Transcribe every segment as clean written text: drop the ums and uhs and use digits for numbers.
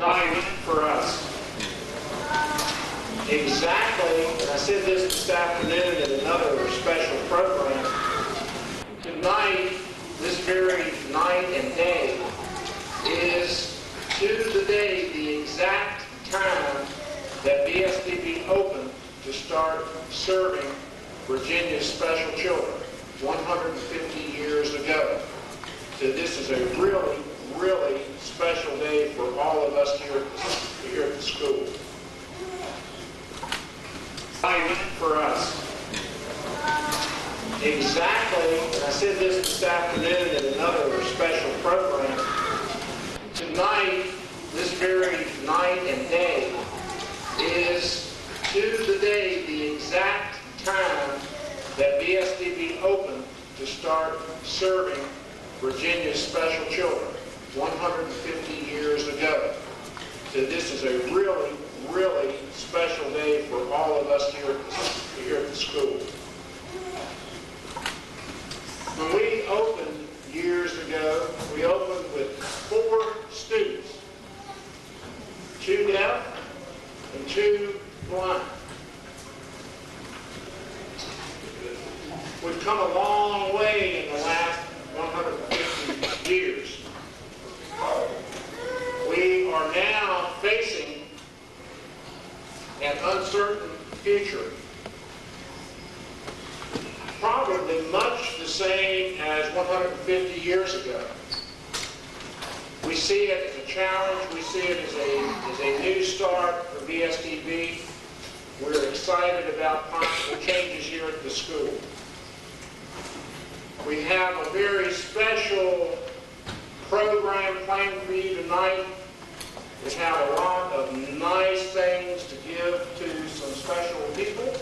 Tonight for us. Exactly, and I said this afternoon in another special program, tonight, this very night and day, is to the day the exact time that VSDB opened to start serving Virginia's special children 150 years ago. So this is a really, really special day for all of us here at the school. For us. Exactly, and I said this afternoon in another special program, tonight, this very night and day, is to the day the exact time that VSDB opened to start serving Virginia's special children 150 years ago. So this is a really, really special day for all of us here at the school. When we opened years ago, we opened with 4 students, 2 deaf and 2 blind. We've come a long way in the last 150 years. We are now facing an uncertain future. Probably much the same as 150 years ago. We see it as a challenge. We see it as a new start for VSDB. We're excited about possible changes here at the school. We have a very special program planned for you tonight. We have a lot of nice things to give to some special people.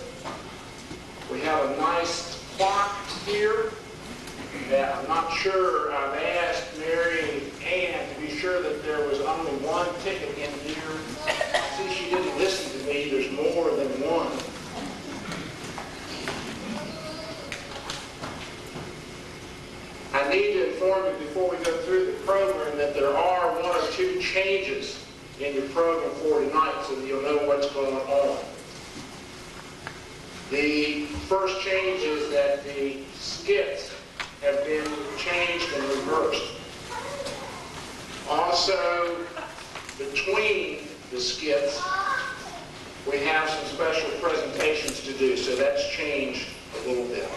We have a nice clock here that I'm not sure. I've asked Mary Ann to be sure that there was only 1 ticket in here. See, she didn't listen to me. There's more than 1. I need to inform you before we go through the program that there are 1 or 2 changes in your program for tonight so that you'll know what's going on. The first change is that the skits have been changed and reversed. Also, between the skits, we have some special presentations to do, so that's changed a little bit.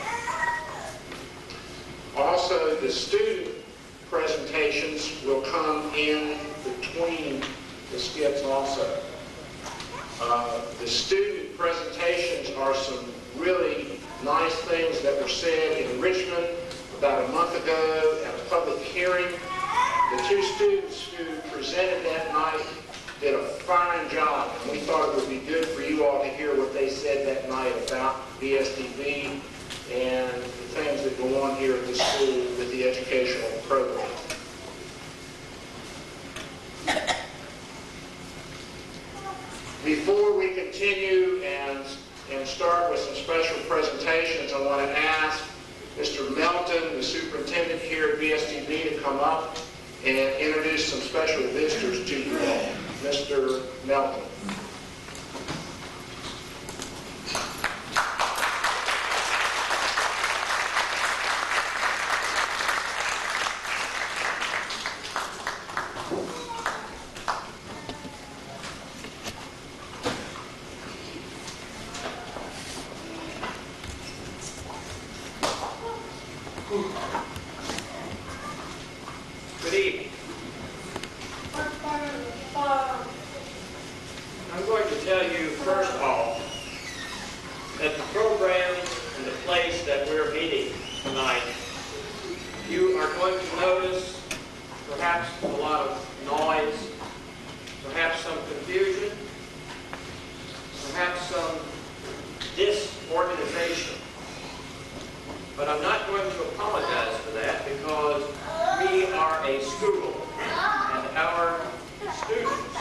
Also, the student presentations will come in between the skits also. The student presentations are some really nice things that were said in Richmond about a month ago at a public hearing. The 2 students who presented that night did a fine job, and we thought it would be good for you all to hear what they said that night about VSDB and the things that go on here at the school with the educational program. Before we continue and start with some special presentations, I want to ask Mr. Melton, the superintendent here at VSDB, to come up and introduce some special visitors to you all. Mr. Melton. Good evening. I'm going to tell you, first of all, that the program and the place that we're meeting tonight, you are going to notice perhaps a lot of noise, perhaps some confusion, perhaps some disorganization. But I'm not going to apologize for that because we are a school and our students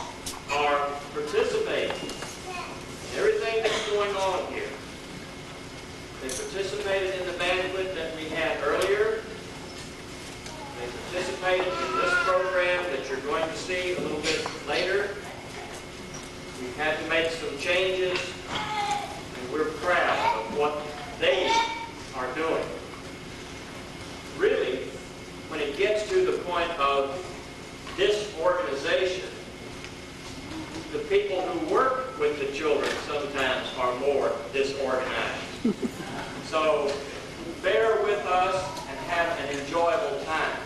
are participating in everything that's going on here. They participated in the banquet that we had earlier. They participated in this program that you're going to see a little bit later. changes, and we're proud of what they are doing. Really, when it gets to the point of disorganization, the people who work with the children sometimes are more disorganized. So bear with us and have an enjoyable time.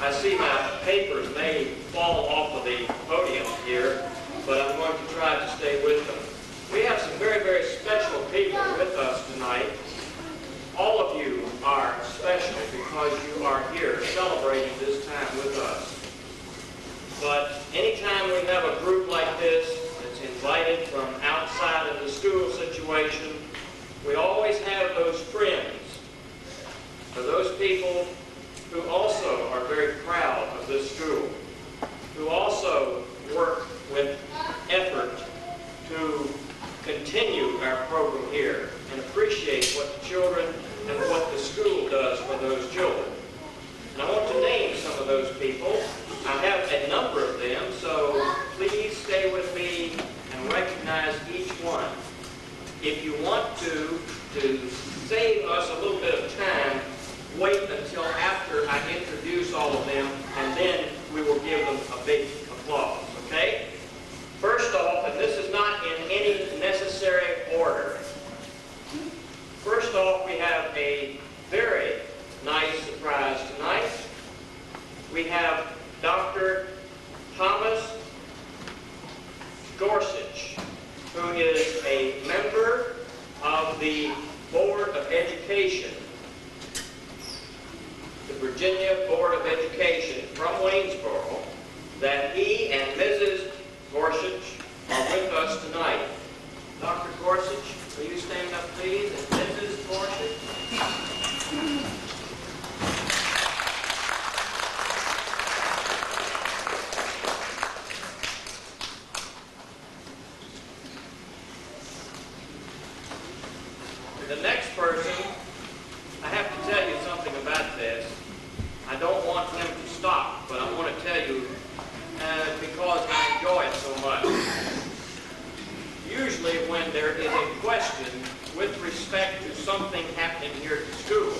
I see my papers may fall off of the podium here, but I'm going to try to stay with them. We have some very, very special people with us tonight. All of you are special because you are here celebrating this time with us. But anytime we have a group like this that's invited from outside of the school situation, we always have those friends, or those people who also are very proud of this school, who also work with effort to continue our program here and appreciate what the children and what the school does for those children. And I want to name some of those people. I have a number of them, so please stay with me and recognize each one. If you want to save us a little bit of time, wait until after I introduce all of them, and then we will give them a big applause, okay? First off, and this is not in any necessary order, first off, we have a very nice surprise tonight. We have Dr. Thomas Gorsuch, who is a member of the Board of Education, the Virginia Board of Education from Waynesboro, that he and Mrs. Gorsuch are with us tonight. Dr. Gorsuch, will you stand up, please? And Mrs. Gorsuch. The next person, I have to tell you something about this. I don't want him to stop, but I want to tell you because I enjoy it so much. Usually when there is a question with respect to something happening here at the school,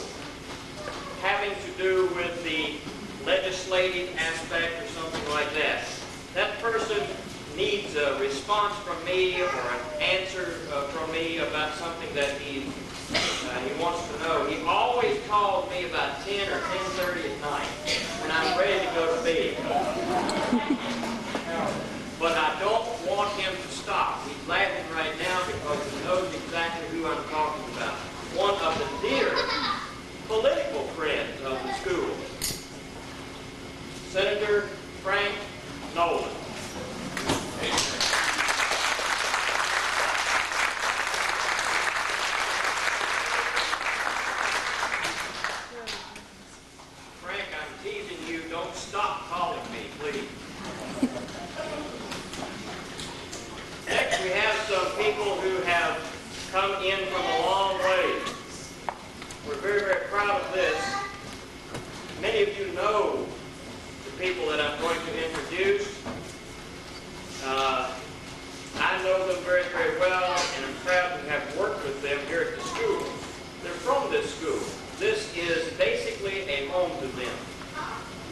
having to do with the legislative aspect or something like that, that person needs a response from me or an answer from me about something that he wants to know. He always calls me about 10 or 10:30 at night when I'm ready to go to bed. But I don't want him to stop. He's laughing right now because he knows exactly who I'm talking about. One of the dear political friends of the school, Senator Frank Nolan. Frank, I'm teasing you. Don't stop calling me, please. Next, we have some people who have come in from a long way. We're very, very proud of this. Many of you know the people that I'm going to introduce. I know them very, very well, and I'm proud to have worked with them here at the school. They're from this school. This is basically a home to them.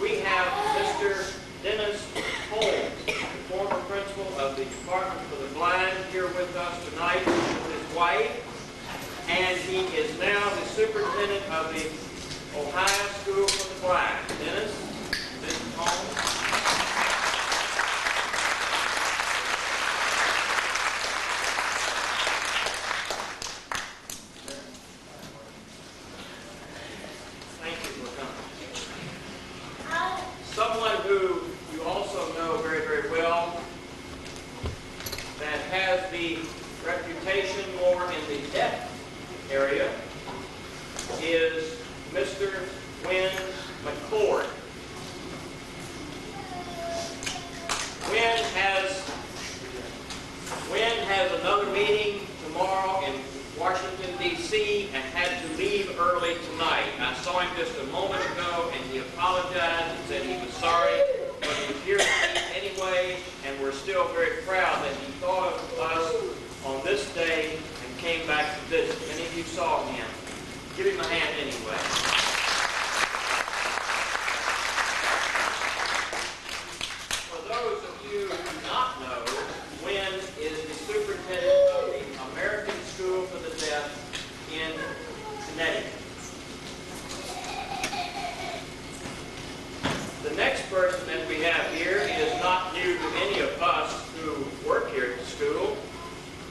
We have Mr. Dennis Holmes, the former principal of the Department for the Blind, here with us tonight with his wife, and he is now the superintendent of the Ohio School for the Blind. Dennis, Mr. Holmes. Someone who you also know very, very well, that has the reputation more in the deaf area, is Mr. Wynn McCord. Wynn has another meeting tomorrow in Washington, D.C. and had to leave early tonight. I saw him just a moment ago and he apologized and said he was sorry, but he was here to meet anyway, and we're still still very proud that he thought of us on this day and came back to visit. Many of you saw him. Give him a hand anyway. For those of you who do not know, Wynn is the superintendent of the American School for the Deaf in Connecticut. The next person that we have here is not new to any of us who work here at the school,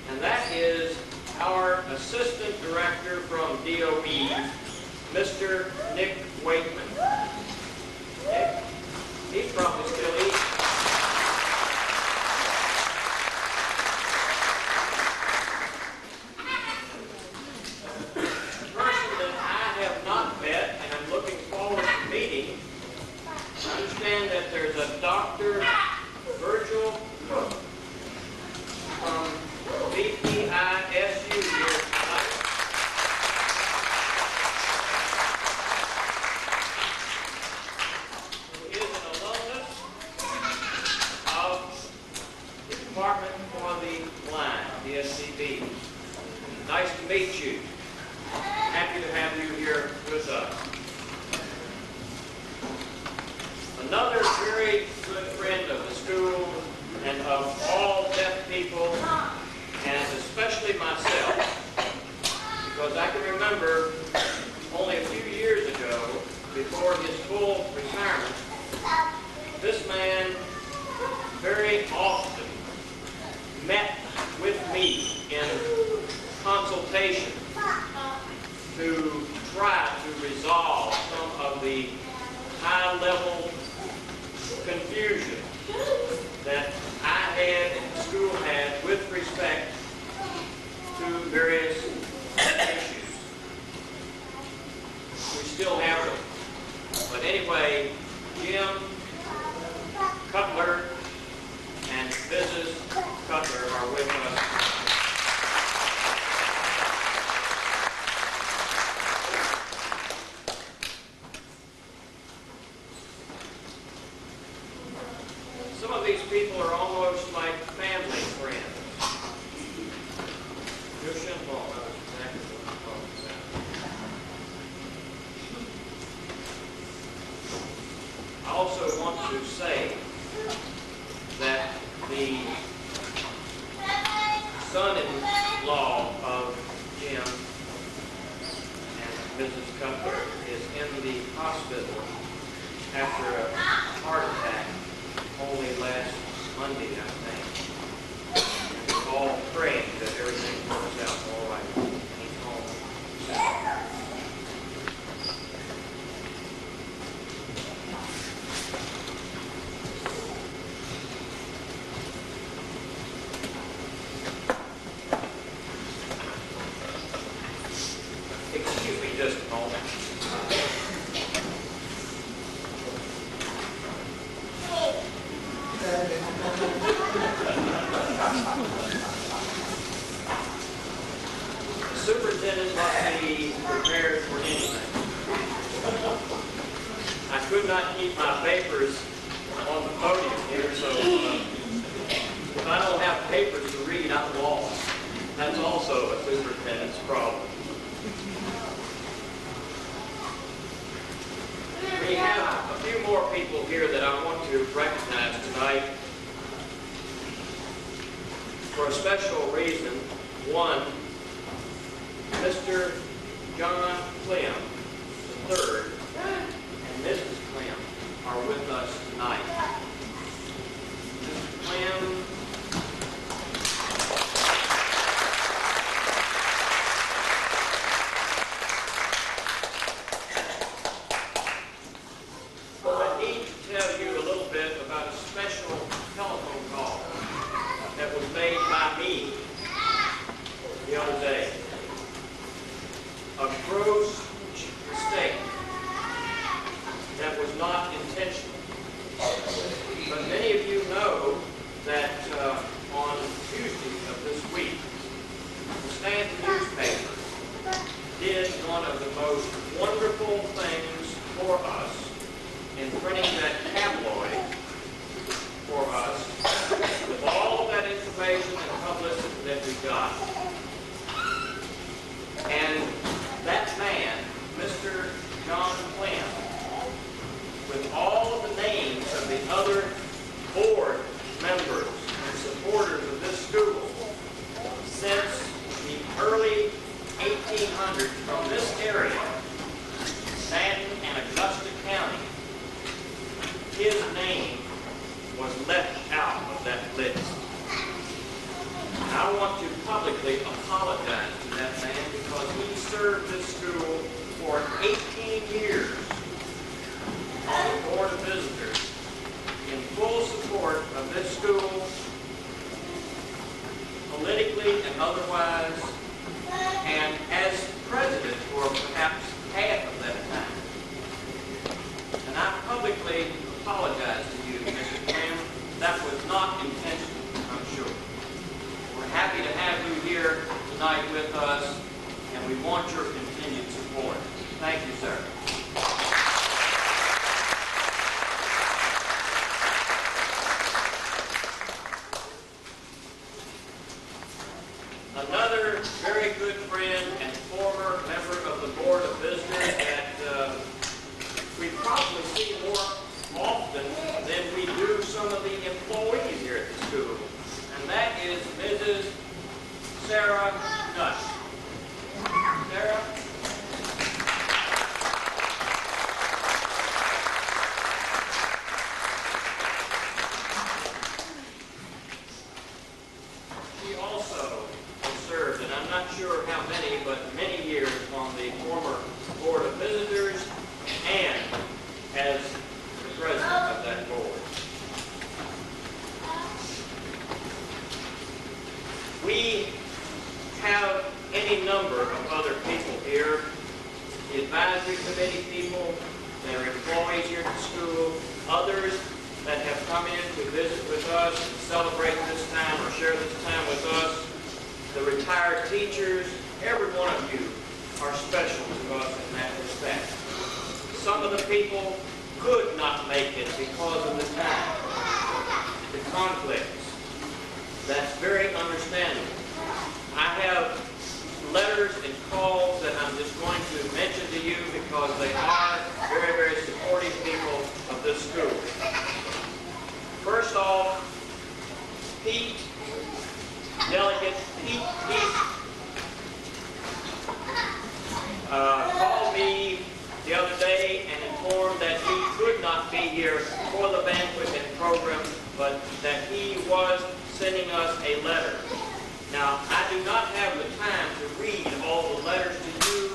and that is our assistant director from DOE, Mr. Nick Wakeman. Nick, he's probably still eating. A person that I have not met and I'm looking forward to meeting. I understand that there's a Dr. Virgil from VPISU here tonight. Who is an alumnus of the Department for the Blind, VSDB. Nice to meet you. Happy to have you here with us. Another very good friend of the school and of all deaf people, and especially myself, because I can remember only a few years ago, before his full retirement, this man very often met with me in consultation to try to resolve some of the high-level confusion that I had and the school had with respect to various issues. We still have them. But anyway, Jim Cutler and Mrs. Cutler are with us. Some of these people are almost like family friends. Your Shinball knows exactly what I'm talking about. I also want to say that the son-in-law of Jim and Mrs. Cutler is in the hospital after a heart attack only last Monday, I think. And we're all praying that everything works out all right. He's home soon. Excuse me just a moment. The superintendent must be prepared for anything. I could not keep my papers on the podium here, so if I don't have papers to read, I'm lost. That's also a superintendent's problem. We have a few more people here that I want to recognize tonight for a special reason. One, Mr. John Clem III and Mrs. Clem are with us tonight. Mr. Clem I need to tell you a little bit about a special telephone call that was made by me the other day. A gross mistake that was not intentional. But many of you know that on Tuesday of this week, the Stanton newspaper did one of the most wonderful things for us in printing that tabloid for us with all of that information and publicity that we got. And that man, Mr. John Clem, with all of the names of the other board members and supporters of this school since the early 1800s from this area, Stanton and Augusta County, his name was left out of that list. And I want to publicly apologize to that man because he served this school for 18 years on the Board of Visitors in full support of this school, politically and otherwise, and as president for perhaps half of that time. And I publicly apologize to you, Mr. Clem. That was not intentional, I'm sure. We're happy to have you here tonight with us, and we want your continued support. Thank you, sir. Another very good friend and former member of the Board of Visitors that we probably see more often than we do some of the employees here at the school, and that is Mrs. Sarah Nutt. Sarah? She also has served, and I'm not sure how many, but many years on the former Board of Visitors and as the president of that board. We have any number of other people here, the advisory committee people that are employees here at the school, others that have come in to visit with us and celebrate this time or share this time with us, the retired teachers. Every one of you are special to us in that respect. Some of the people could not make it because of the time, the conflicts. That's very understandable. I have letters and calls that I'm just going to mention to you because they are very, very supportive people of this school. First off, Delegate Pete called me the other day and informed that he could not be here for the banquet and program, but that he was sending us a letter. Now, I do not have the time to read all the letters to you.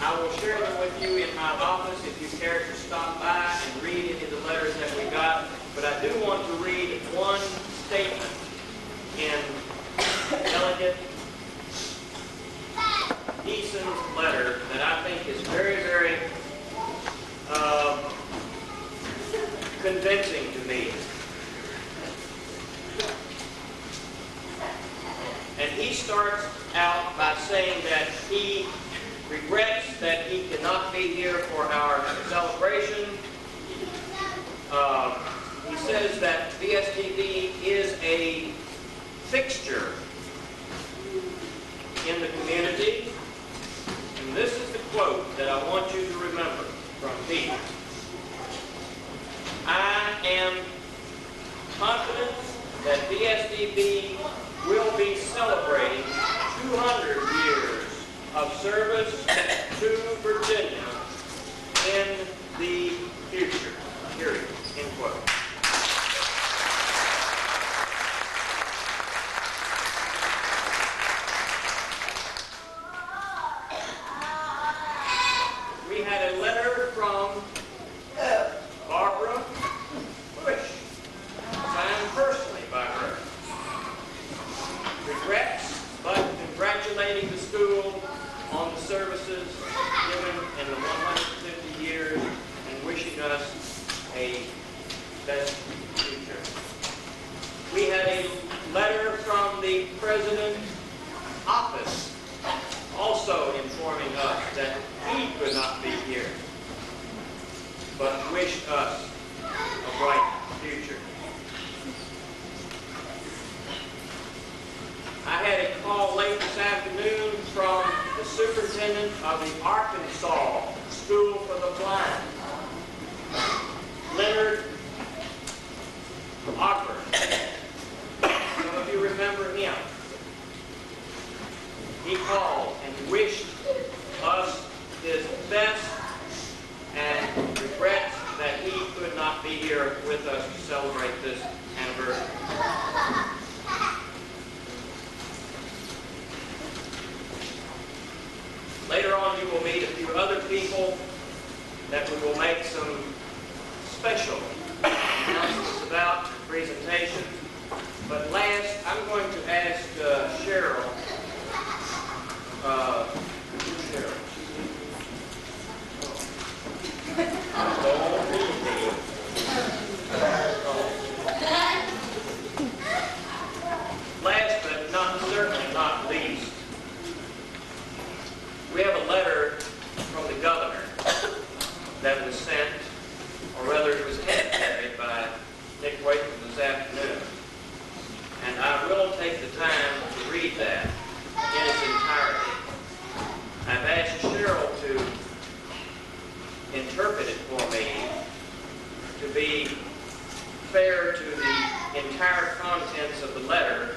I will share them with you in my office if you care to stop by and read any of the letters that we got. But I do want to read one statement in Delegate Eason's letter that I think is very, very convincing to me. And he starts out by saying that he regrets that he cannot be here for our celebration. He says that VSDB is a fixture in the community. And this is the quote that I want you to remember from Pete. I am confident that VSDB will be celebrating 200 years of service to Virginia in the future. Period. End quote. We had a letter from Barbara Bush, signed personally by her. Regrets, but congratulating the school on the services given in the 150 years and wishing us a best future. We had a letter from the President's office also informing us that he could not be here, but wished us a bright future. superintendent of the Arkansas School for the Blind, Leonard Ogburn. Some of you remember him. He called and wished us his best and regrets that he could not be here with us to celebrate this anniversary. Later on, you will meet a few other people that we will make some special announcements about presentations. But last, I'm going to ask Cheryl. Cheryl. Last but certainly not least, we have a letter from the governor that was sent, or rather it was hand carried by Nick Wakeman this afternoon. And I will take the time to read that in its entirety. I've asked Cheryl to interpret it for me to be fair to the entire contents of the letter,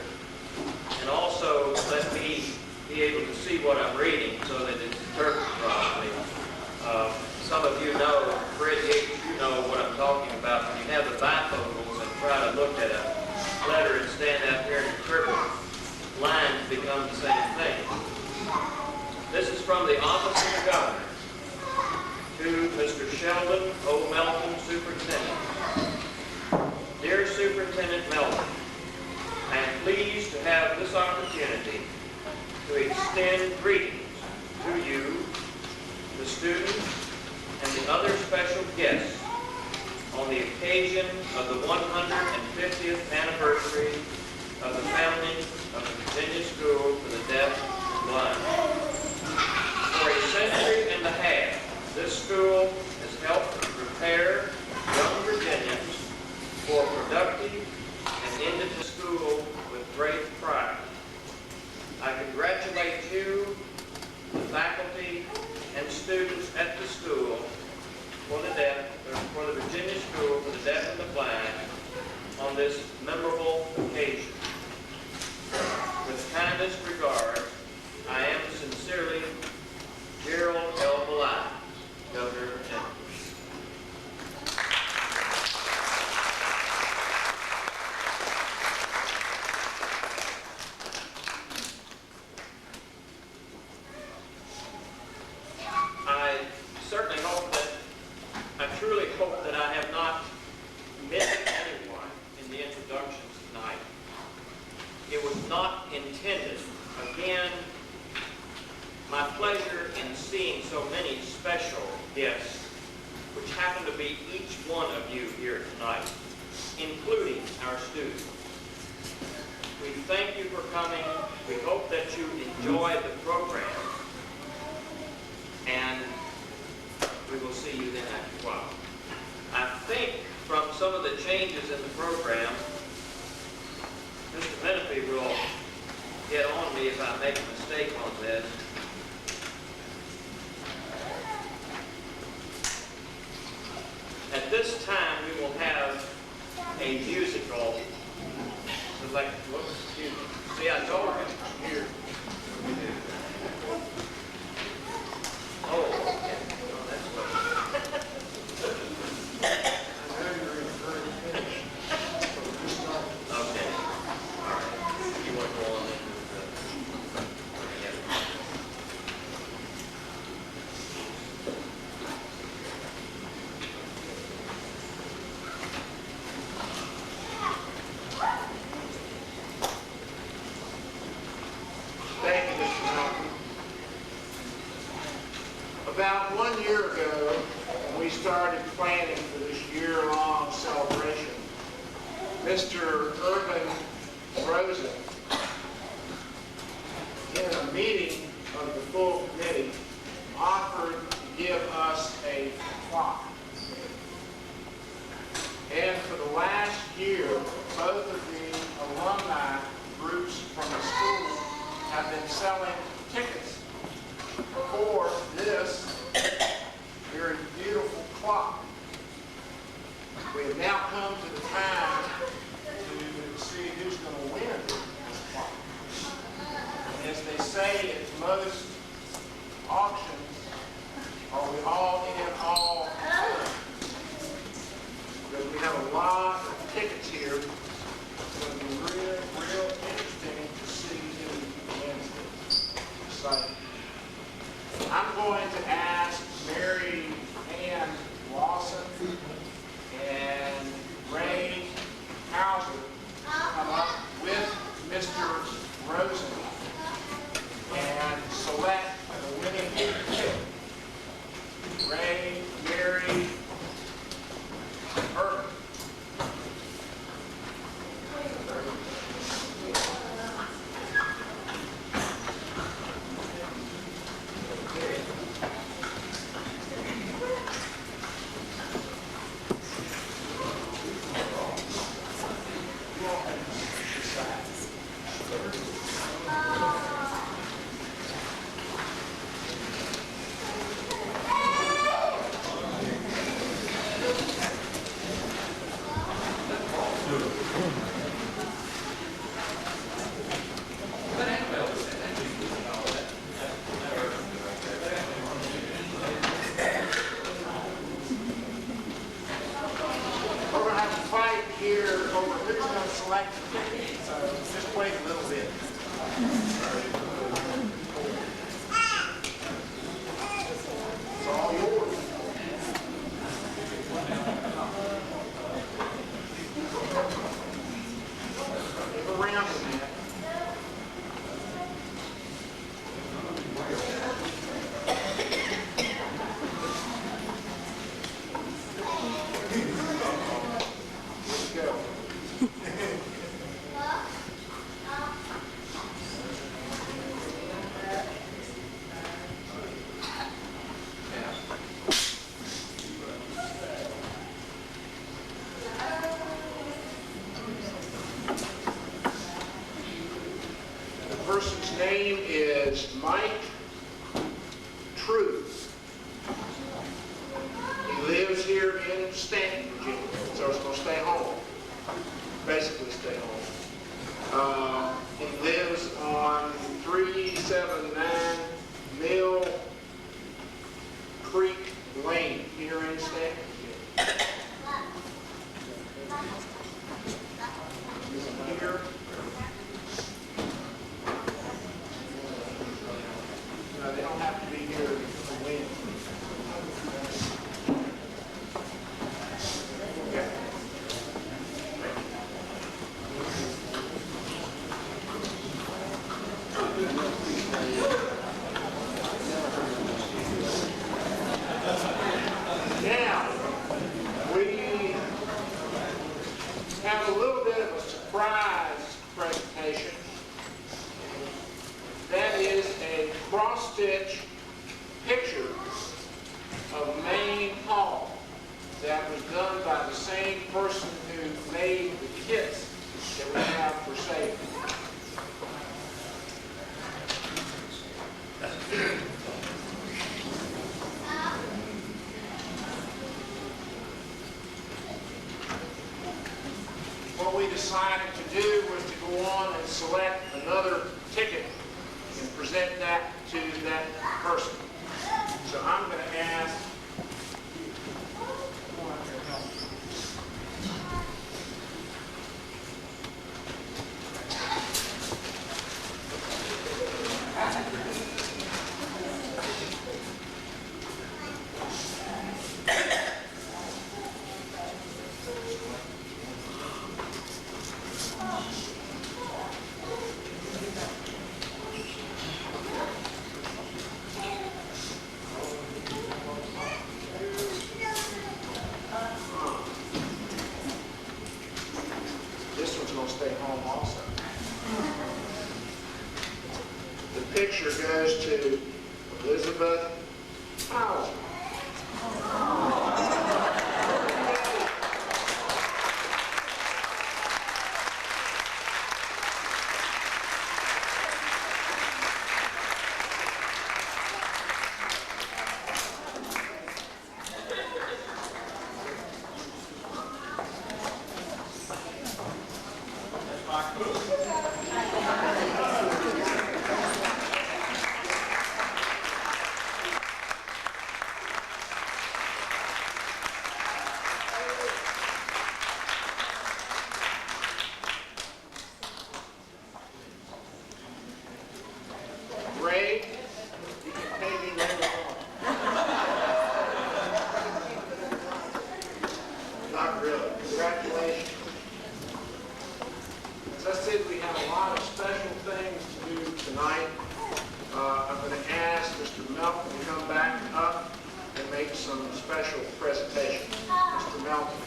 and also let me be able to see what I'm reading so that it's interpreted properly. Some of you know, Fred, you know what I'm talking about. When you have the bifocals and try to look at a letter and stand out here and interpret, lines become the same thing. This is from the office of the governor to Mr. Sheldon O. Melton, Superintendent. Dear Superintendent Melton, I am pleased to have this opportunity to extend greetings to you, the students, and the other special guests on the occasion of the 150th anniversary of the founding of the Virginia School for the Deaf and Blind. For a century and a half, this school has helped to prepare young Virginians for productive and independent school with great pride. I congratulate you, the faculty, and students at the school for the Virginia School for the Deaf and the Blind on this memorable occasion. With kindest regards, I am sincerely Gerald L. Belay, Governor of Tennessee. I truly hope that I have not missed anyone in the introductions tonight. It was not intended. Again, my pleasure in seeing so many special guests, which happen to be each one of you here tonight, including our students. We thank you for coming. We hope that you enjoy the program. And we will see you then after a while. I think from some of the changes in the program, Mr. Menifee will get on me if I make a mistake on this. At this time, we will have a musical. Excuse me. See, I told him here. Oh, okay. Oh, that's what. Okay. All right. You want to go on then? Thank you, Mr. Malcolm. About 1 year ago, when we started planning for this year-long celebration, Mr. Urban Rosen, in a meeting of the full committee, offered to give us a clock. And for the last year, both of the alumni groups from the school have been selling tickets this very beautiful clock. We have now come to the time to see who's going to win this clock. As they say at most auctions, are we all in all in? Because we have a lot of tickets here. It's going to be real interesting to see who wins this. Exciting. I'm going to ask Mary Ann Lawson and Ray Hauser to come up with Mr. Rosen and select the winning pick. Ray, Mary, Irvin. Name is Mike Truth. He lives here in Stanton, Virginia, so he's going to stay home. Basically stay home. He lives on 379 Mill Creek Lane here in Stanton, Virginia. Here. They don't have to be here to win. Okay. Now, we have a little bit of a surprise presentation. That is a cross-stitch picture of Maine Hall that was done by the same person who made the kits that we have for sale. What we decided to do was to go on and select another ticket and present that to that person. So I'm going to ask special presentation. Mr. Melton.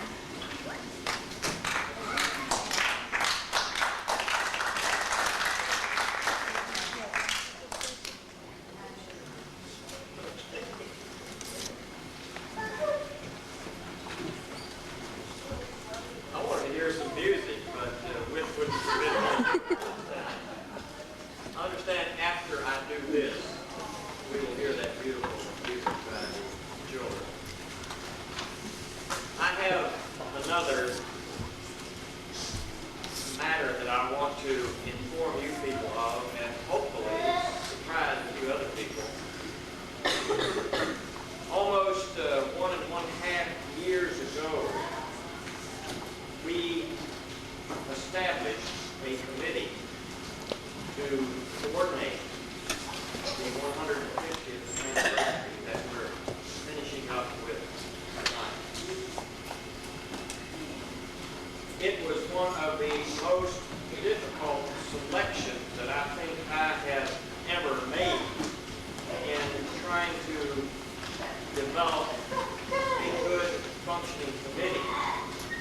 I wanted to hear some music, but Whit wouldn't permit me. I understand after I do this, we will hear that beautiful music by the children. I have another matter that I want to inform you people of, and hopefully surprise a few other people. Almost 1.5 years ago, we established a committee to coordinate the 150th anniversary that we're finishing up with tonight. It was one of the most difficult selections that I think I have ever made in trying to develop a good functioning committee.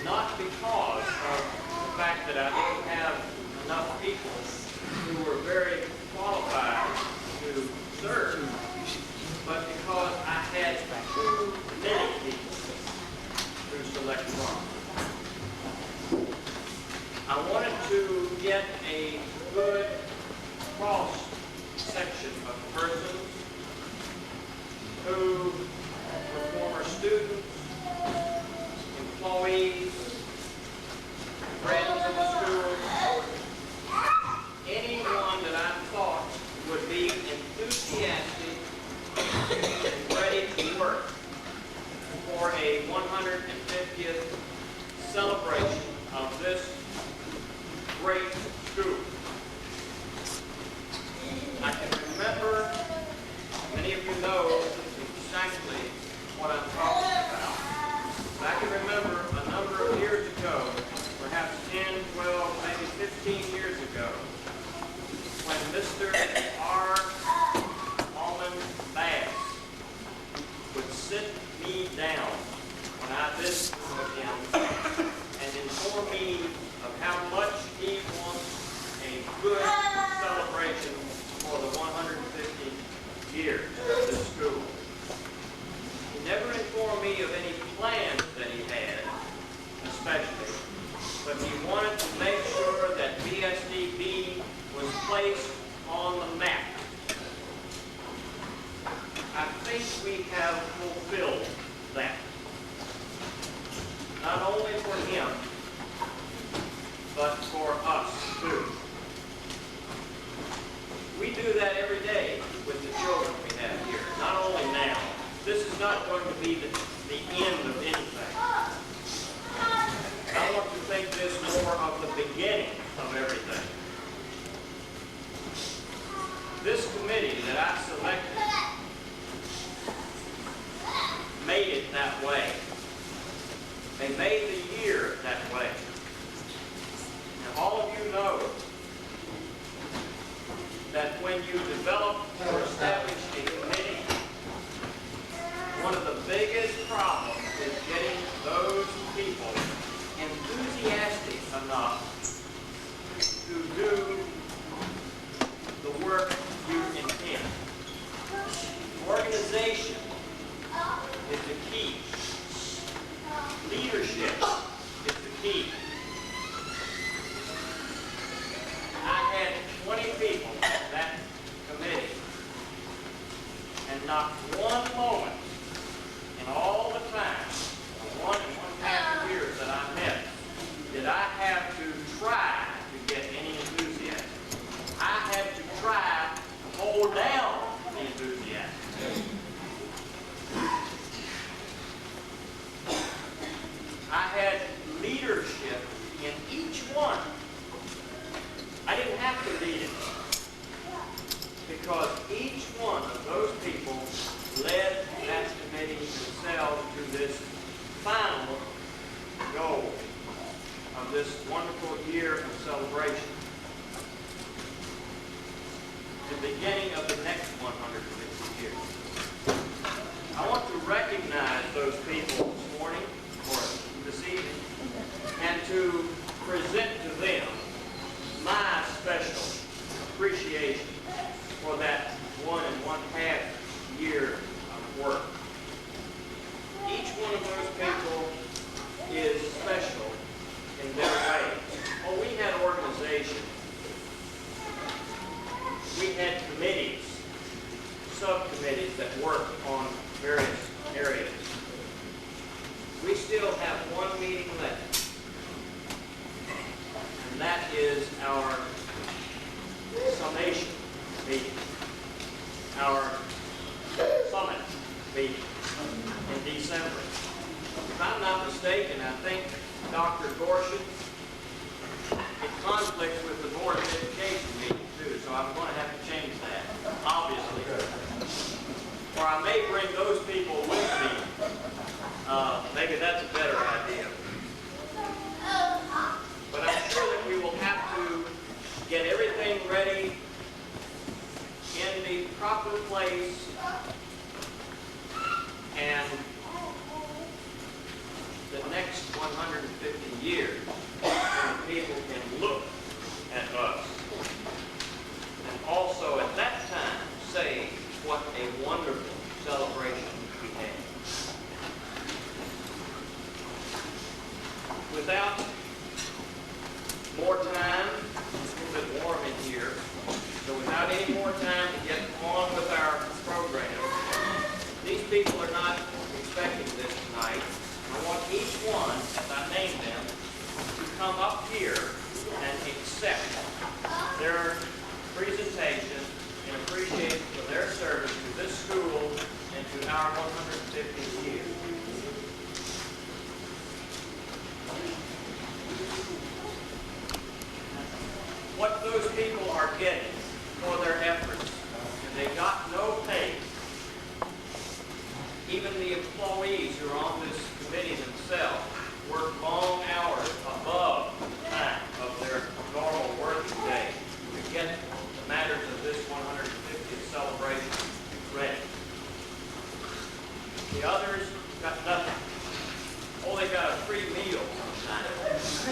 Not because of the fact that I didn't have enough people who were very qualified to serve, but because I had too many people to select from. I wanted to get a good cross-section of persons who were former students, employees, friends of the school, anyone that I thought would be enthusiastic and ready to work for a 150th celebration of this great school. I can remember, many of you know exactly what I'm talking about. I can remember a number of years ago, perhaps 10, 12, maybe 15 years ago, when Mr. R. Almond Bass would sit me down when I visited with him and inform me of how much he wants a good celebration for the 150 years of this school. He never informed me of any plans that he had, especially, but he wanted to make sure that VSDB was placed on the map. I think we have fulfilled that. Not only for him, but for us too. We do that every day with the children we have here, not only now. This is not going to be the end of anything. I want to make this more of the beginning of everything. This committee that I selected made it that way. They made the year that way. And all of you know that when you develop or establish a committee, one of the biggest problems is getting those people enthusiastic enough to do the work you intend. Organization is the key. Leadership is the key. I had 20 people in that committee, and not one moment in all the time, the 1.5 years that I met, did I have to try to get any enthusiasm. I had to try to hold down the enthusiasm. I had leadership in each one. I didn't have to lead it, because each one of those people led that committee themselves to this final goal of this wonderful year of celebration, the beginning of the next 150 years. I want to recognize those mistaken, I think Dr. Gorshin, it conflicts with the Board of Education meeting too, so I'm going to have to change that, obviously. Or I may bring those people with me. Maybe that's a better idea. But I'm sure that we will have to get everything ready in the proper place, and the next 150 years, when people can look at us and also at that time say what a wonderful celebration we had. Without more time, it's a little bit warm in here, so without any more time to get on with our program, these people are not expecting this tonight. I want each one, as I name them, to come up here and accept their presentation in appreciation for their service to this school and to our 150th year. What those people are getting for their efforts, and they got no pay. Even the employees who are on this committee themselves work long hours above the time of their normal working day to get the matters of this 150th celebration ready. The others got nothing. Oh, they got a free meal sometimes.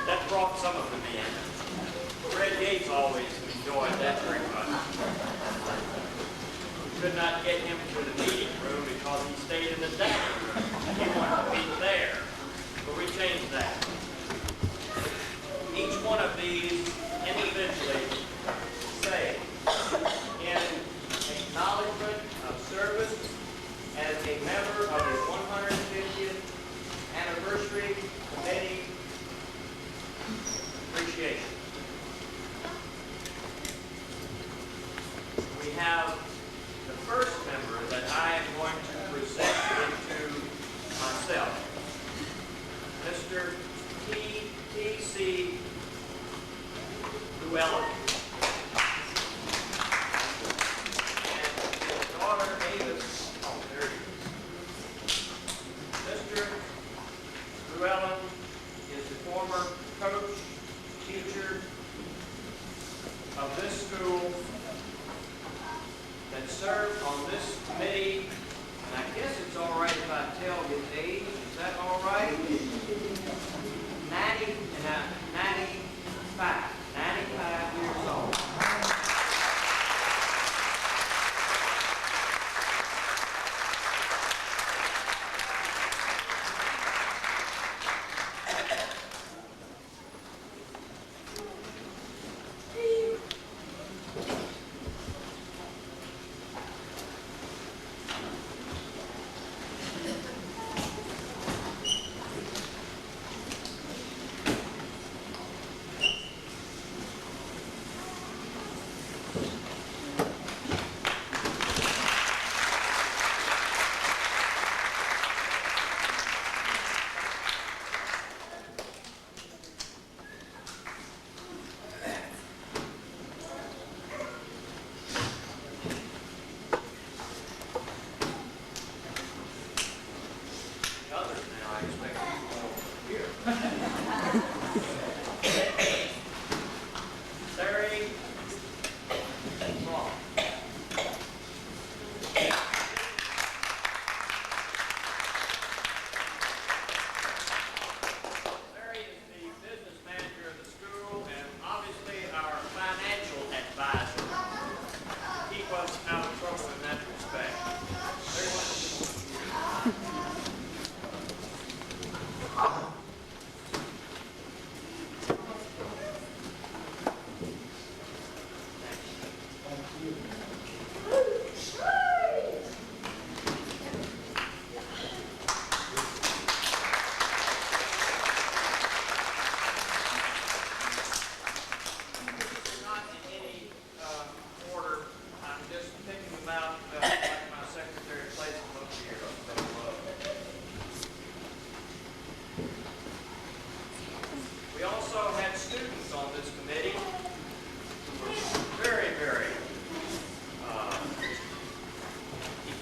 That brought some of them in. Fred Yates always enjoyed that very much. We could not get him to the meeting room because he stayed in the dining room. He wanted to be there. But we changed that. Each one of these individually say, in acknowledgement of service as a member of the 150th anniversary committee, appreciation. We have the first member that I am going to present into myself, Mr. T.C. Llewellyn, and his daughter Avis. Oh, there he is. Mr. Llewellyn is the former coach, teacher of this school that served on this committee, and I guess it's all right if I tell his age. Is that all right? 95 years old.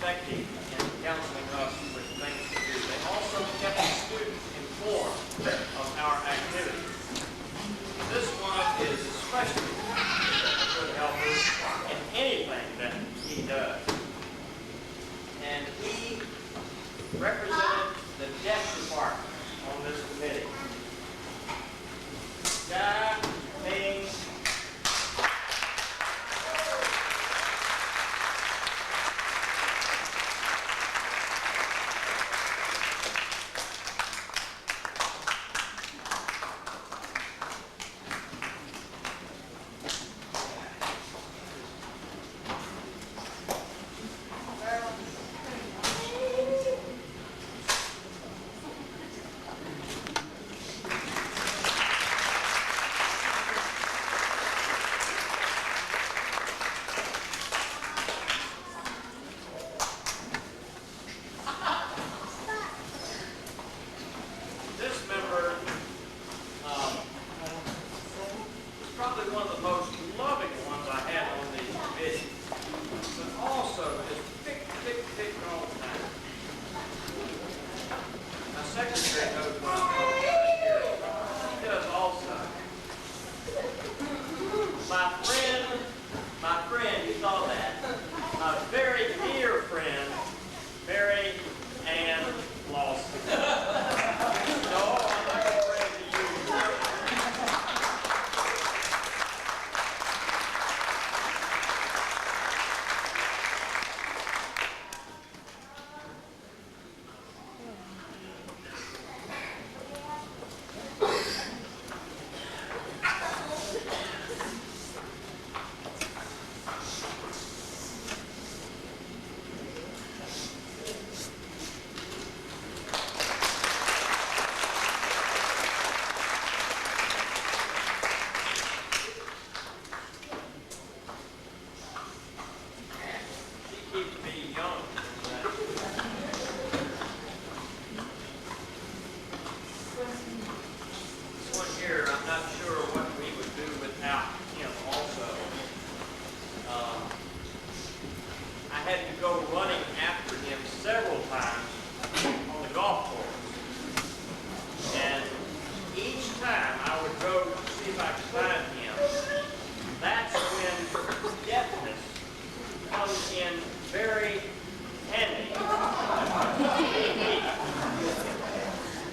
effective in counseling us with things to do. They also kept the students informed of our activities. This one is especially a good helper in anything that he does. And he represented the deaf department on this committee. Guy Ming. Probably one of the most loving ones I had on the committee, but also just pick all the time. My secretary knows what I'm talking about here. He does also. My friend, you saw that, my very dear friend, Mary Ann Lawson. No, I'm not going to bring it to you. Keeps me young. This one here, I'm not sure what we would do without him also. I had to go running after him several times on the golf course. And each time I would go see if I could find him. That's when deafness comes in very handy.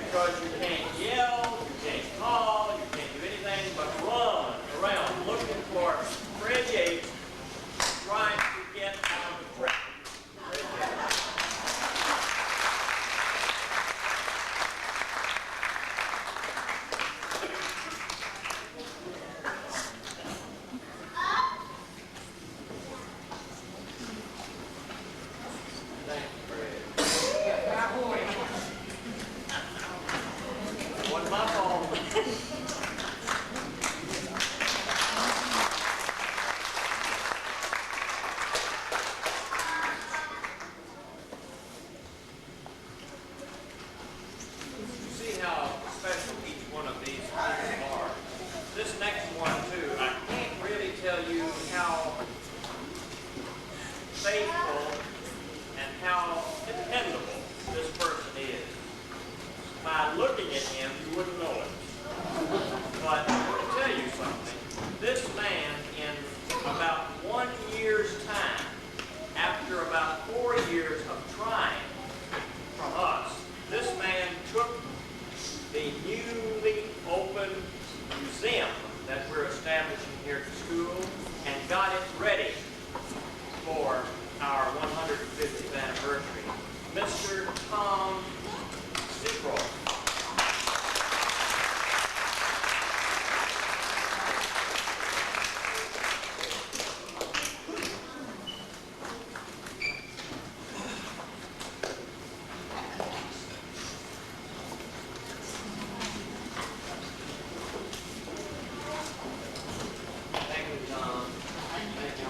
Because you can't yell, you can't call, you can't do anything but run around looking for Fred Yates trying to get out of the traffic. Wasn't my fault. You see how special each one of these people are. This next one, too, I can't really tell you how faithful and how dependable this person is. By looking at him, you wouldn't know it. But I want to tell you something. This man, in about 1 year's time, after about 4 years of trying from us, this man took the newly opened museum that we're establishing here at the school and got it ready for our 150th anniversary. Mr. Tom Seacroft. Thank you, Tom. Thank you.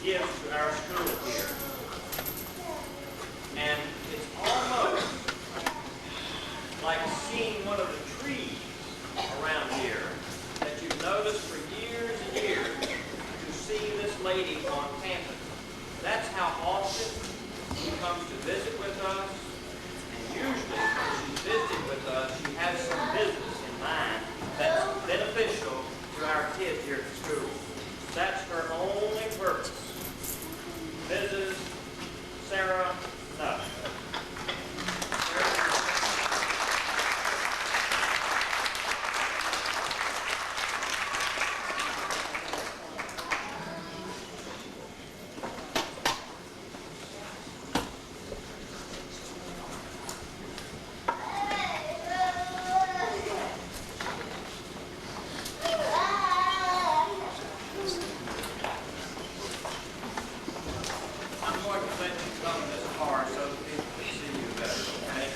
gives to our school here. And it's almost like seeing one of the trees around here that you've noticed for years and years to see this lady on campus. That's how often she comes to visit with us, and usually when she's visiting with us, she has some business in mind that's beneficial to our kids here at the school. That's her only purpose. Mrs. Sarah Nutt. I'm going to let you come this far so that people can see you better, okay?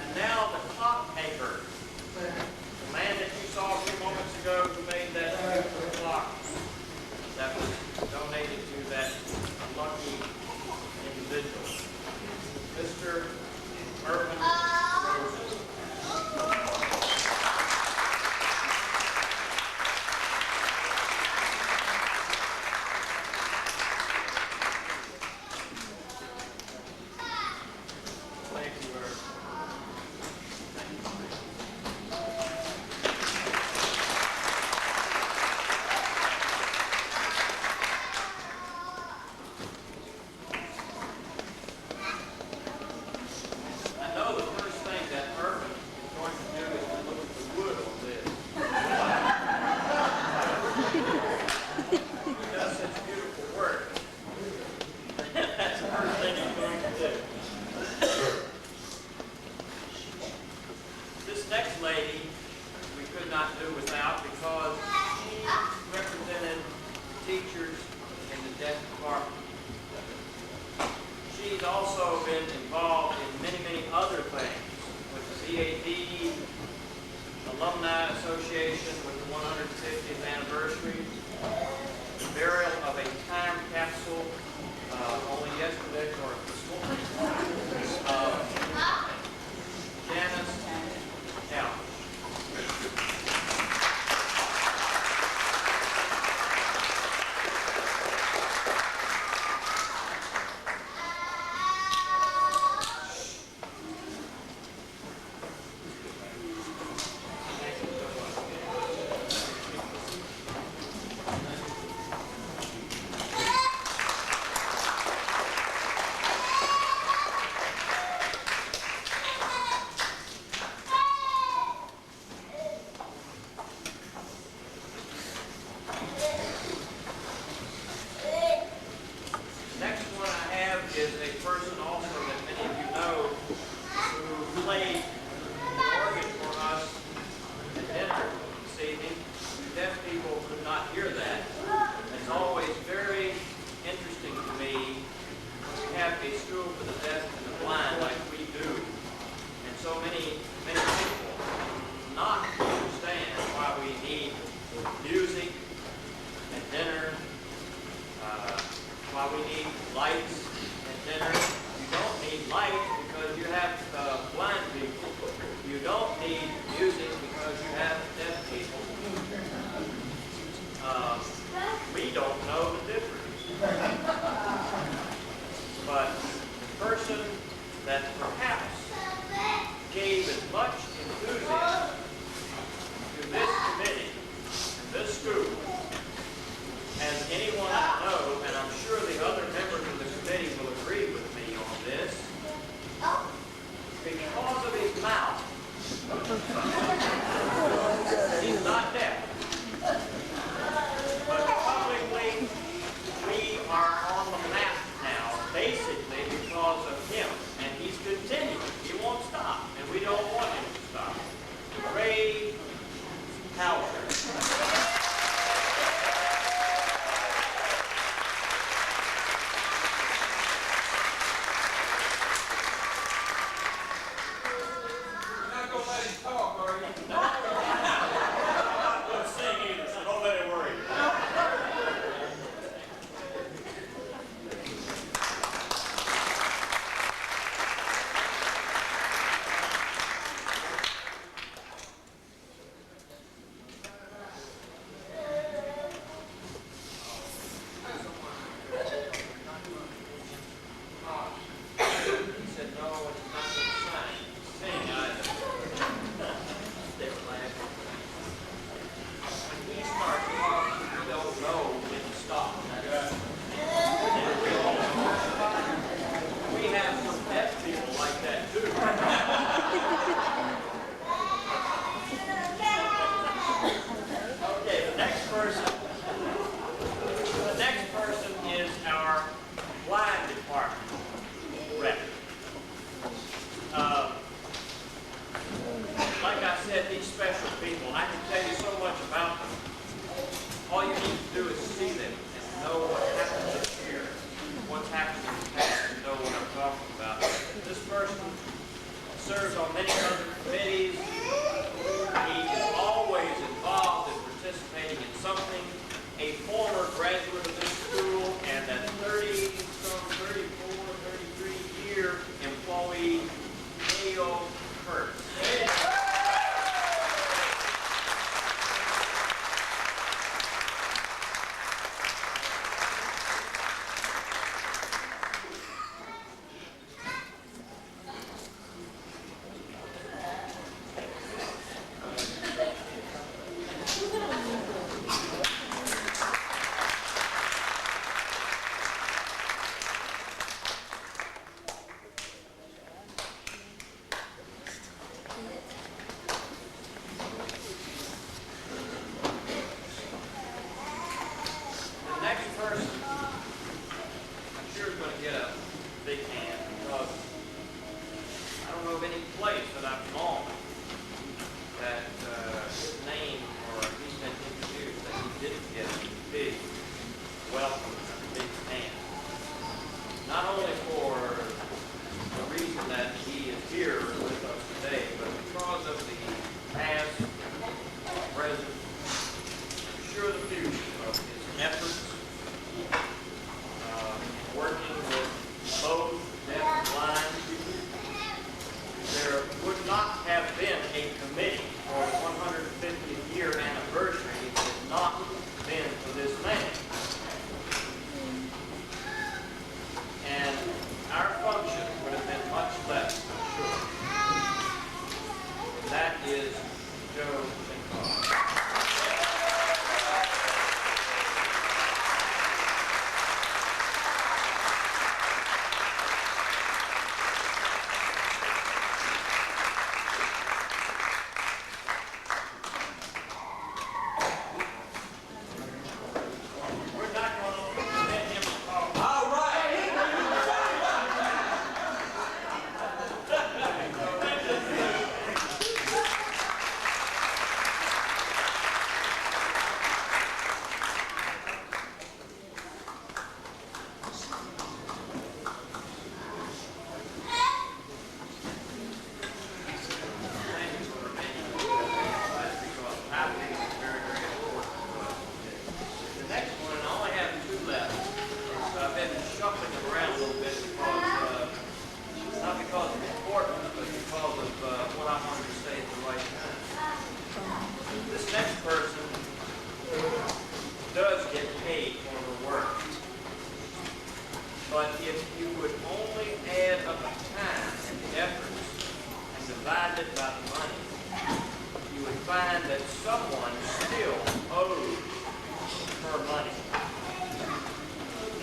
And now the clock maker, the man that you saw a few moments ago who made that beautiful clock that was donated to that lucky individual, Mr. Irvin Rosen. Thank you, Irvin. I know the first thing that Irvin is going to do is to look at the wood on this. He does such beautiful work. That's the first thing he's going to do. This next lady we could not do without because she represented teachers in the deaf department. She's also been involved in many, many other things with the VAD, Alumni Association with the 150th anniversary, the burial of a time capsule only yesterday or this morning. Janice Allen. Thank you so much.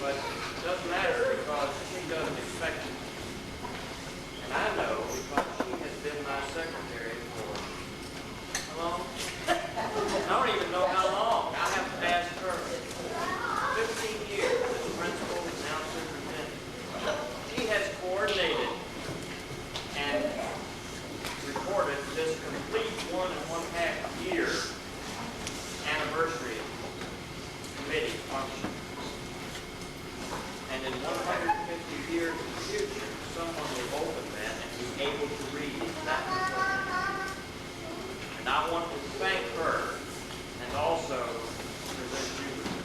but it doesn't matter because she doesn't expect it. And I know because she has been my secretary for how long? I don't even know how long. I have to ask her. 15 years as principal, now superintendent. She has coordinated and recorded this complete 1.5 year anniversary committee function. And in 150 years in the future, someone will open that and be able to read exactly what it is. And I want to thank her and also present you with the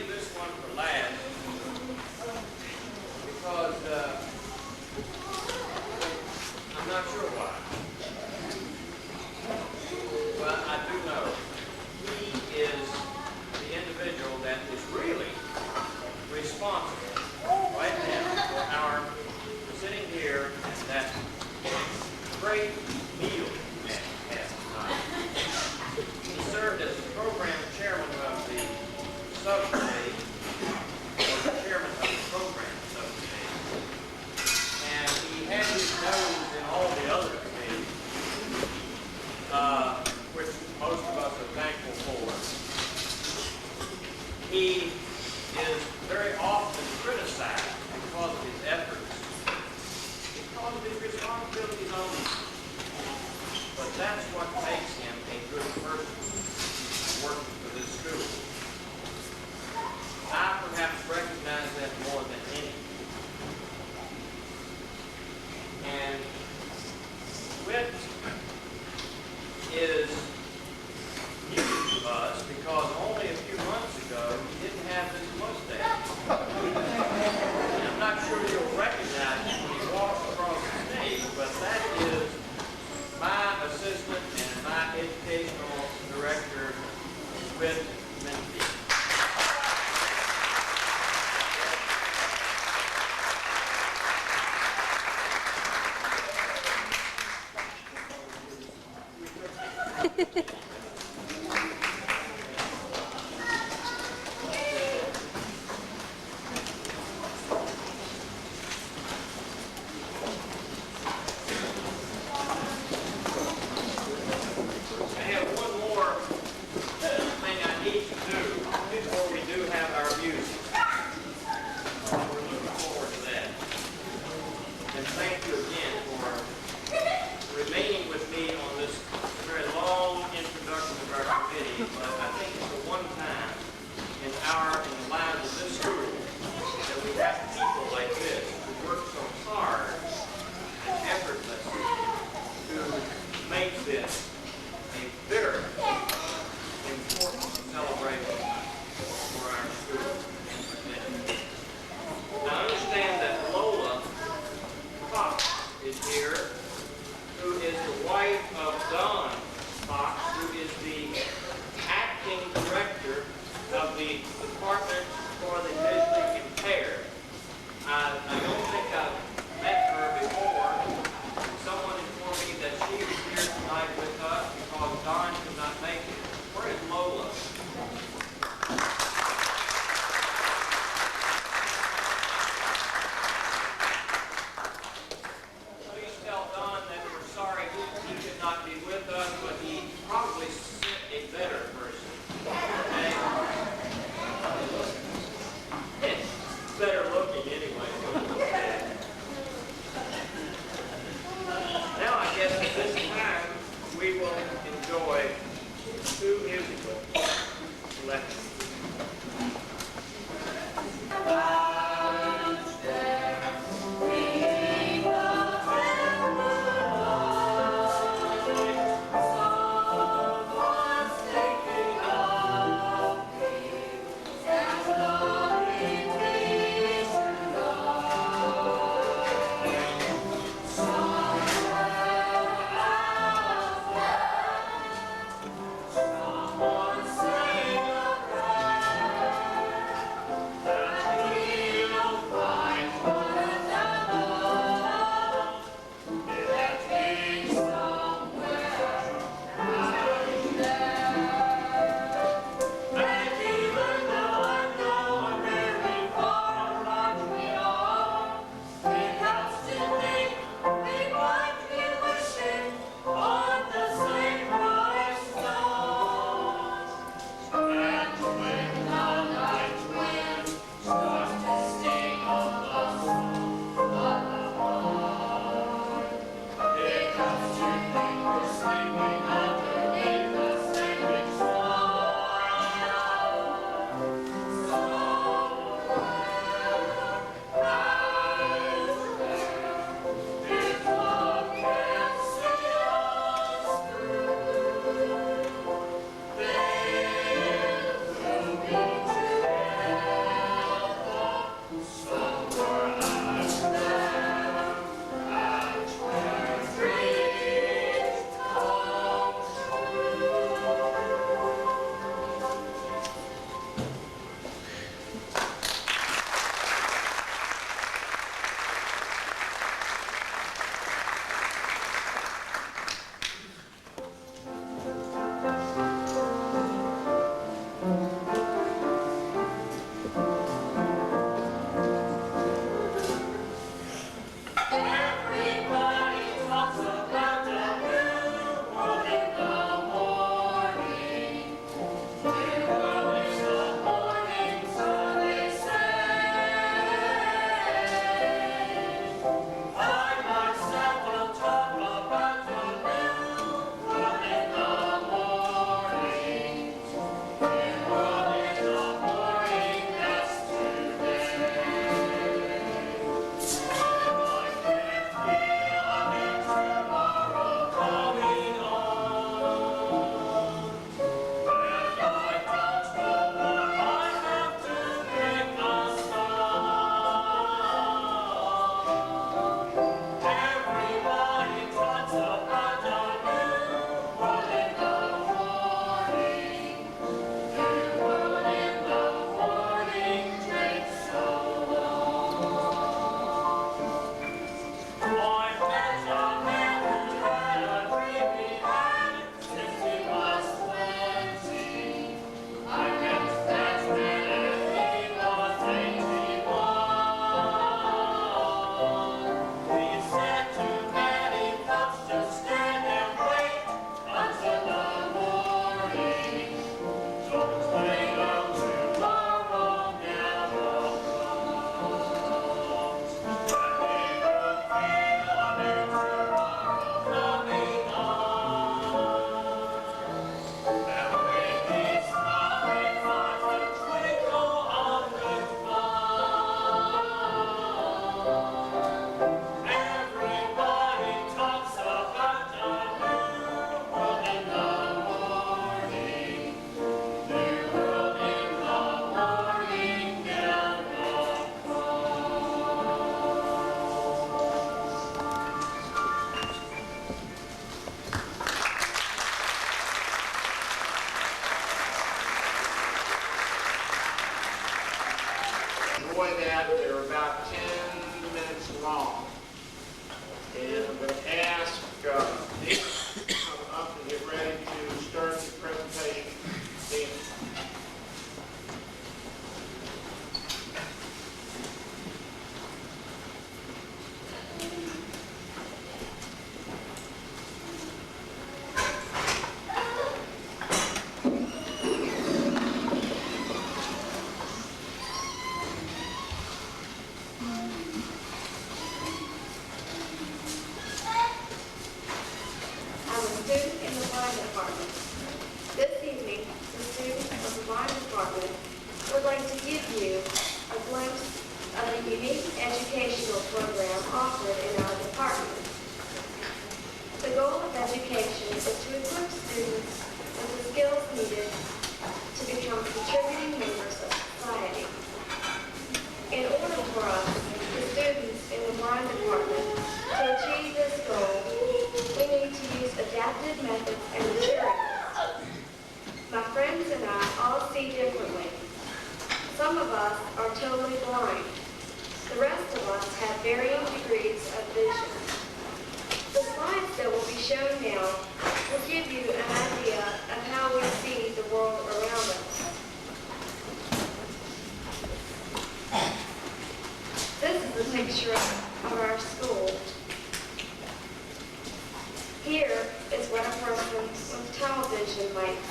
this one for last because I'm not sure why. But I do know he is the individual that is really responsible right now for our sitting here and that great meal that we had tonight. He served as the program chairman of the subcommittee, or the chairman of the program subcommittee, and he had his nose in all the other committees, which most of us are thankful for. He is very often criticized because of his efforts, because of his responsibilities only. But that's what makes him a good person working for this school. I perhaps recognize that more than any. And wit is new to us because only a few months ago he didn't have this mustache. And I'm not sure you'll recognize him when he walks across the stage, but that is my assistant and my educational director, Whit Menke. Song. vision might see.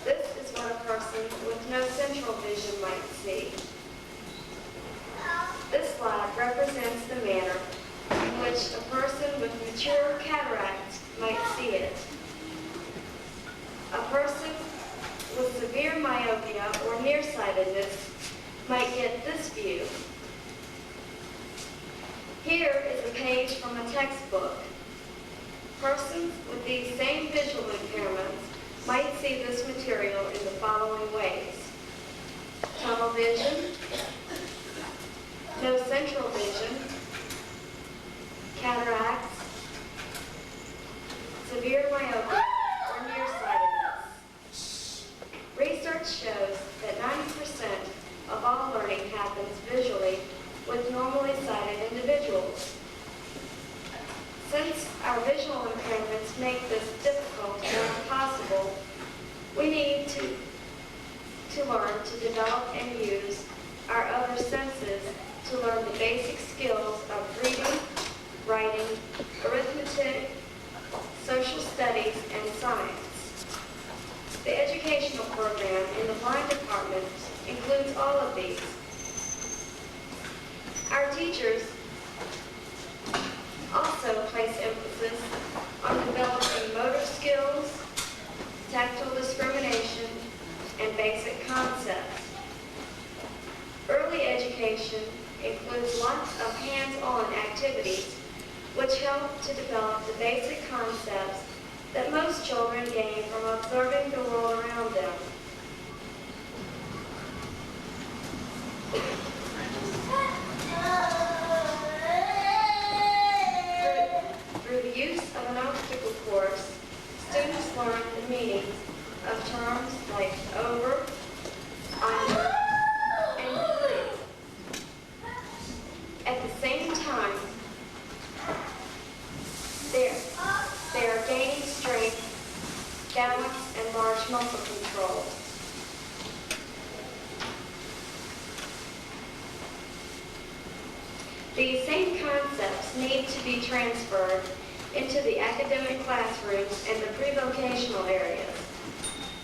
This is what a person with no central vision might see. This slide represents the manner in which a person with mature cataracts might see it. A person with severe myopia or nearsightedness might get this view. Here is a page from a textbook. Persons with these same visual impairments might see this material in the following ways: tunnel vision, no central vision, cataracts, severe myopia, or nearsightedness. Research shows that 90% of all learning happens visually with normally sighted individuals. Since our visual impairments make this difficult or impossible, we need to learn to develop and use our other senses to learn the basic skills of reading, writing, arithmetic, social studies, and science. The educational program in the blind department includes all of these. Our teachers also place emphasis on developing motor skills, tactile discrimination, and basic concepts. Early education includes lots of hands-on activities which help to develop the basic concepts that most children gain from observing the world around them. Through the use of an obstacle course, students learn the meanings of terms like over, under, and through. At the same time, they are gaining strength, balance, and large muscle control. These same concepts need to be transferred into the academic classrooms and the pre-vocational areas.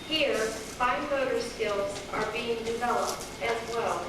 Here, fine motor skills are being developed as well.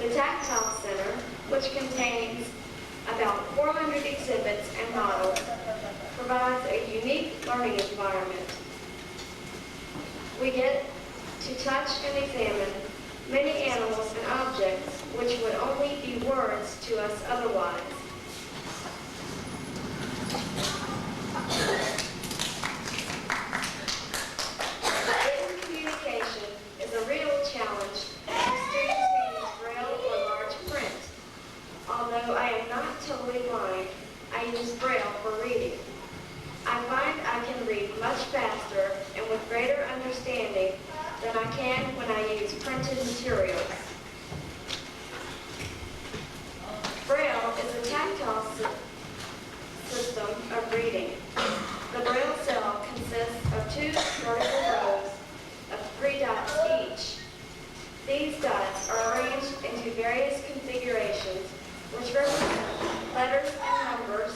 The Tactile Center, which contains about 400 exhibits and models, provides a unique learning environment. We get to touch and examine many animals and objects which would only be words to us otherwise. Written communication is a real challenge for students who use Braille or large print. Although I am not totally blind, I use Braille for reading. I find I can read much faster and with greater understanding than I can when I use printed materials. Braille is a tactile system of reading. The Braille cell consists of two vertical rows of 3 dots each. These dots are arranged into various configurations which represent letters and numbers,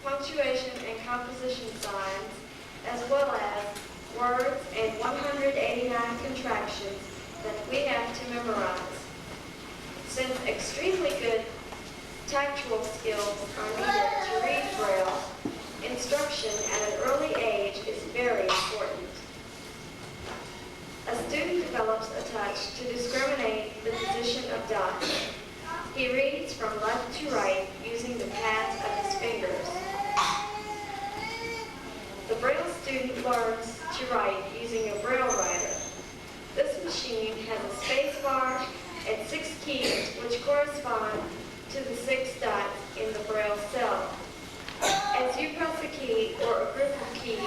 punctuation and composition signs, as well as words and 189 contractions that we have to memorize. Since extremely good tactual skills are needed to read Braille, instruction at an early age is very important. A student develops a touch to discriminate the position of dots. He reads from left to right using the pads of his fingers. The Braille student learns to write using a Braille writer. This machine has a space spacebar, and 6 keys, which correspond to the 6 dots in the Braille cell. As you press a key or a group of keys,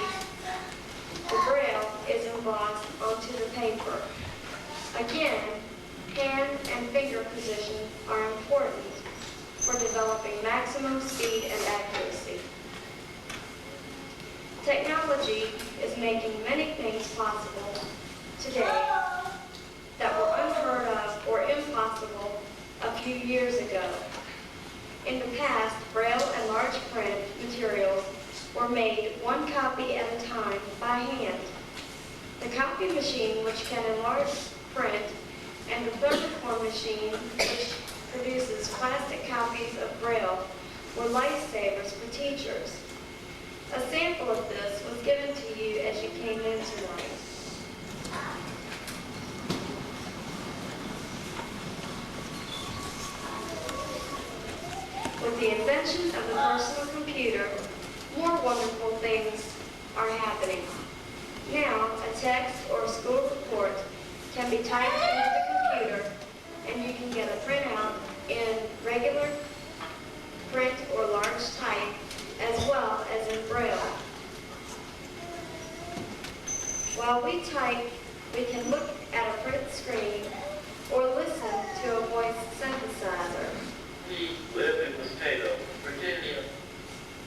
the Braille is embossed onto the paper. Again, hand and finger position are important for developing maximum speed and accuracy. Technology is making many things possible today that were unheard of or impossible a few years ago. In the past, Braille and large print materials were made one copy at a time by hand. The copy machine, which can enlarge print, and the thermoform machine, which produces plastic copies of Braille, were lifesavers for teachers. A sample of this was given to you as you came in tonight. With the invention of the personal computer, more wonderful things are happening. Now, a text or school report can be typed into the computer, and you can get a printout in regular print or large type, as well as in Braille. While we type, we can look at a print screen or listen to a voice synthesizer. We live in the state of Virginia.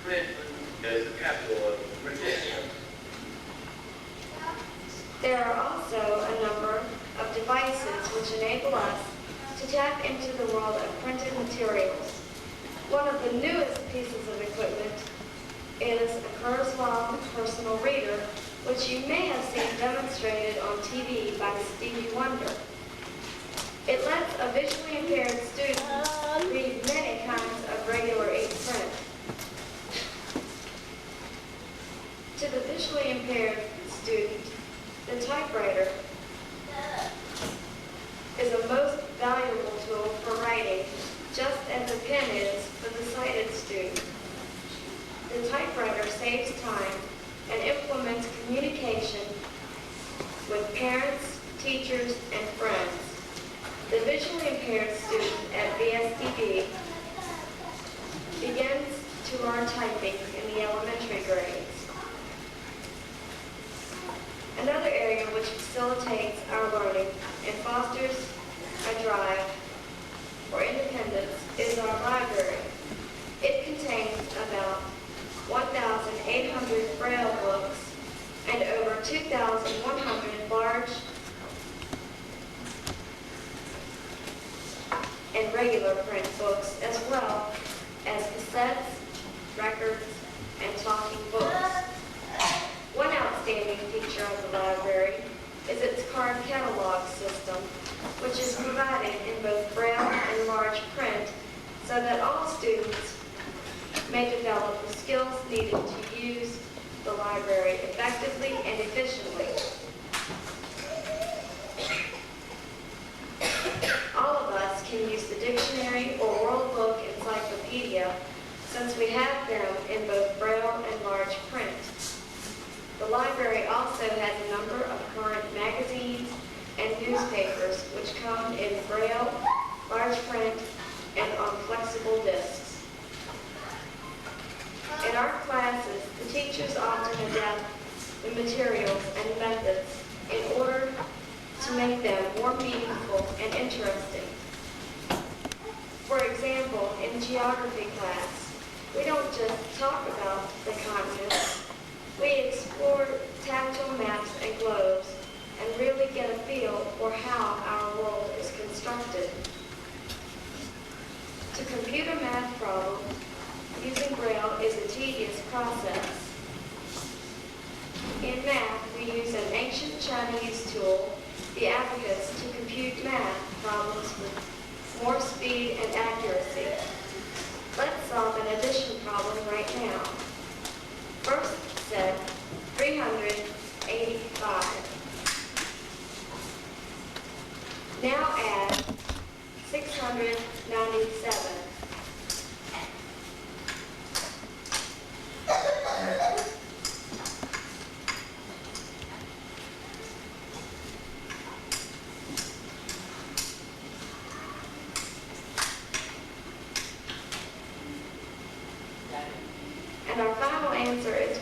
Richmond is the capital of Virginia. There are also a number of devices which enable us to tap into the world of printed materials. One of the newest pieces of equipment is a Kurzweil personal reader, which you may have seen demonstrated on TV by Stevie Wonder. It lets a visually impaired student read many kinds of regular ink print. To the visually impaired student, the typewriter is a most valuable tool for writing, just as a pen is for the sighted student. The typewriter saves time and implements communication with parents, teachers, and friends. The visually impaired student at VSDB begins to learn typing in the elementary grades. Another area which facilitates our learning and fosters a drive for independence is our library. It contains about 1,800 Braille books and over 2,100 large and regular print books, as well as cassettes, records, and talking books. One outstanding feature of the library is its card catalog system, which is provided in both Braille and large print so that all students may develop the skills needed to use the library effectively and efficiently. All of us can use the dictionary or World Book Encyclopedia since we have them in both Braille and large print. The library also has a number of current magazines and newspapers which come in Braille, large print, and on flexible discs. In our classes, the teachers often adapt the materials and methods in order to make them more meaningful and interesting. For example, in geography class, we don't just talk about the continents, we explore tactile maps and globes and really get a feel for how our world is constructed. To computer math problems, using Braille is a tedious process. In math, we use an ancient Chinese tool, the abacus, to compute math problems with more speed and accuracy. Let's solve an addition problem right now. First set, 385. Now add 697.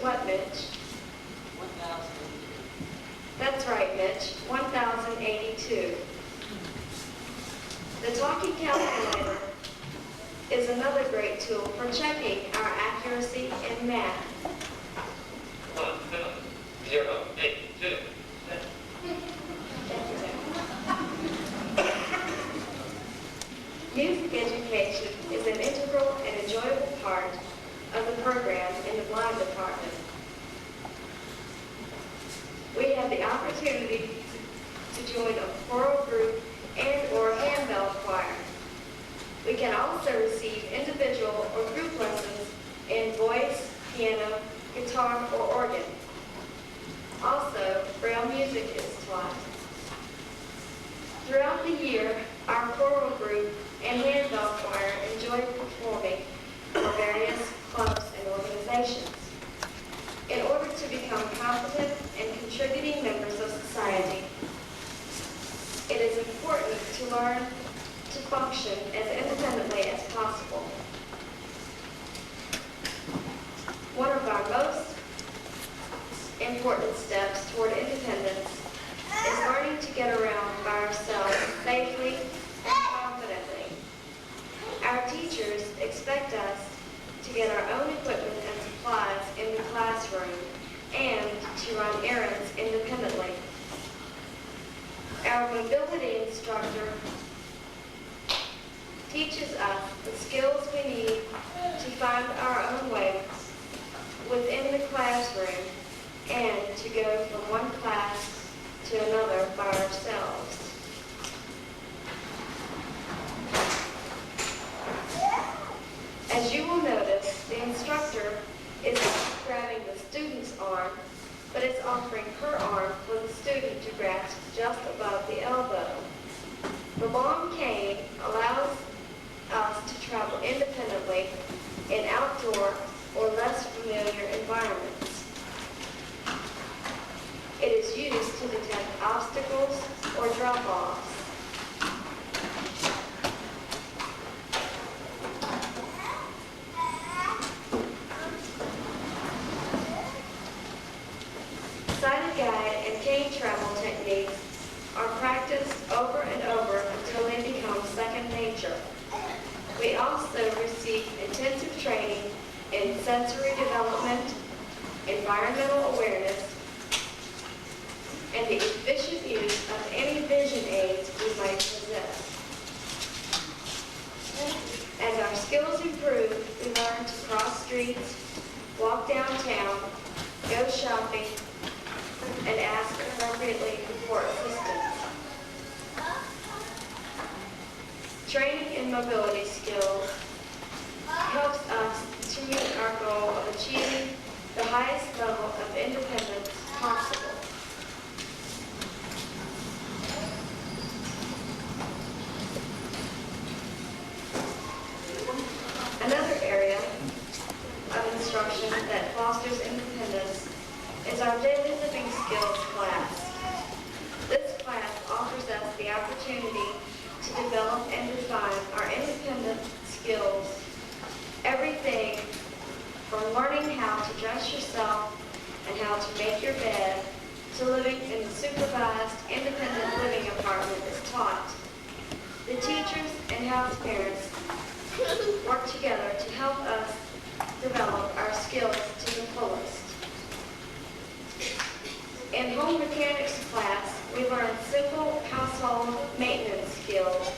what, Mitch? 1,082. That's right, Mitch, 1,082. The talking calculator is another great tool for checking our accuracy in math. 1,082. Music education is an integral and enjoyable part of the program in the blind department. We have the opportunity to join a choral group and or handbell choir. We can also receive individual or group lessons in voice, piano, guitar, or organ. Also, Braille music is taught. Throughout the year, our choral group and handbell choir enjoy performing for various clubs and organizations. In order to become competent and contributing members of society, it is important to learn to function as independently as possible. One of our most important steps toward independence is learning to get around by ourselves safely and confidently. Our teachers expect us to get our own equipment and supplies in the classroom and to run errands independently. Our mobility instructor teaches us the skills we need to find our own way within the classroom and to go from one class to another by ourselves. As you will notice, the instructor is not grabbing the student's arm, but is offering her arm for the student to grasp just above the elbow. The long cane allows us to travel independently in outdoor or less familiar environments. It is used to detect obstacles or drop-offs. Sighted guide and cane travel techniques are practiced over and over until they become second nature. We also receive intensive training in sensory development, environmental awareness, and the efficient use of any vision aids we might possess. As our skills improve, we learn to cross streets, walk downtown, go shopping, and ask appropriately for assistance. Training in mobility skills helps us to meet our goal of achieving the highest level of independence possible. Another area of instruction that fosters independence is our daily living skills class. This class offers us the opportunity to develop and define our independent skills. Everything from learning how to dress yourself and how to make your bed to living in a supervised, independent living apartment is taught. The teachers and house parents work together to help us develop our skills to the fullest. In home mechanics class, we learn simple household maintenance skills,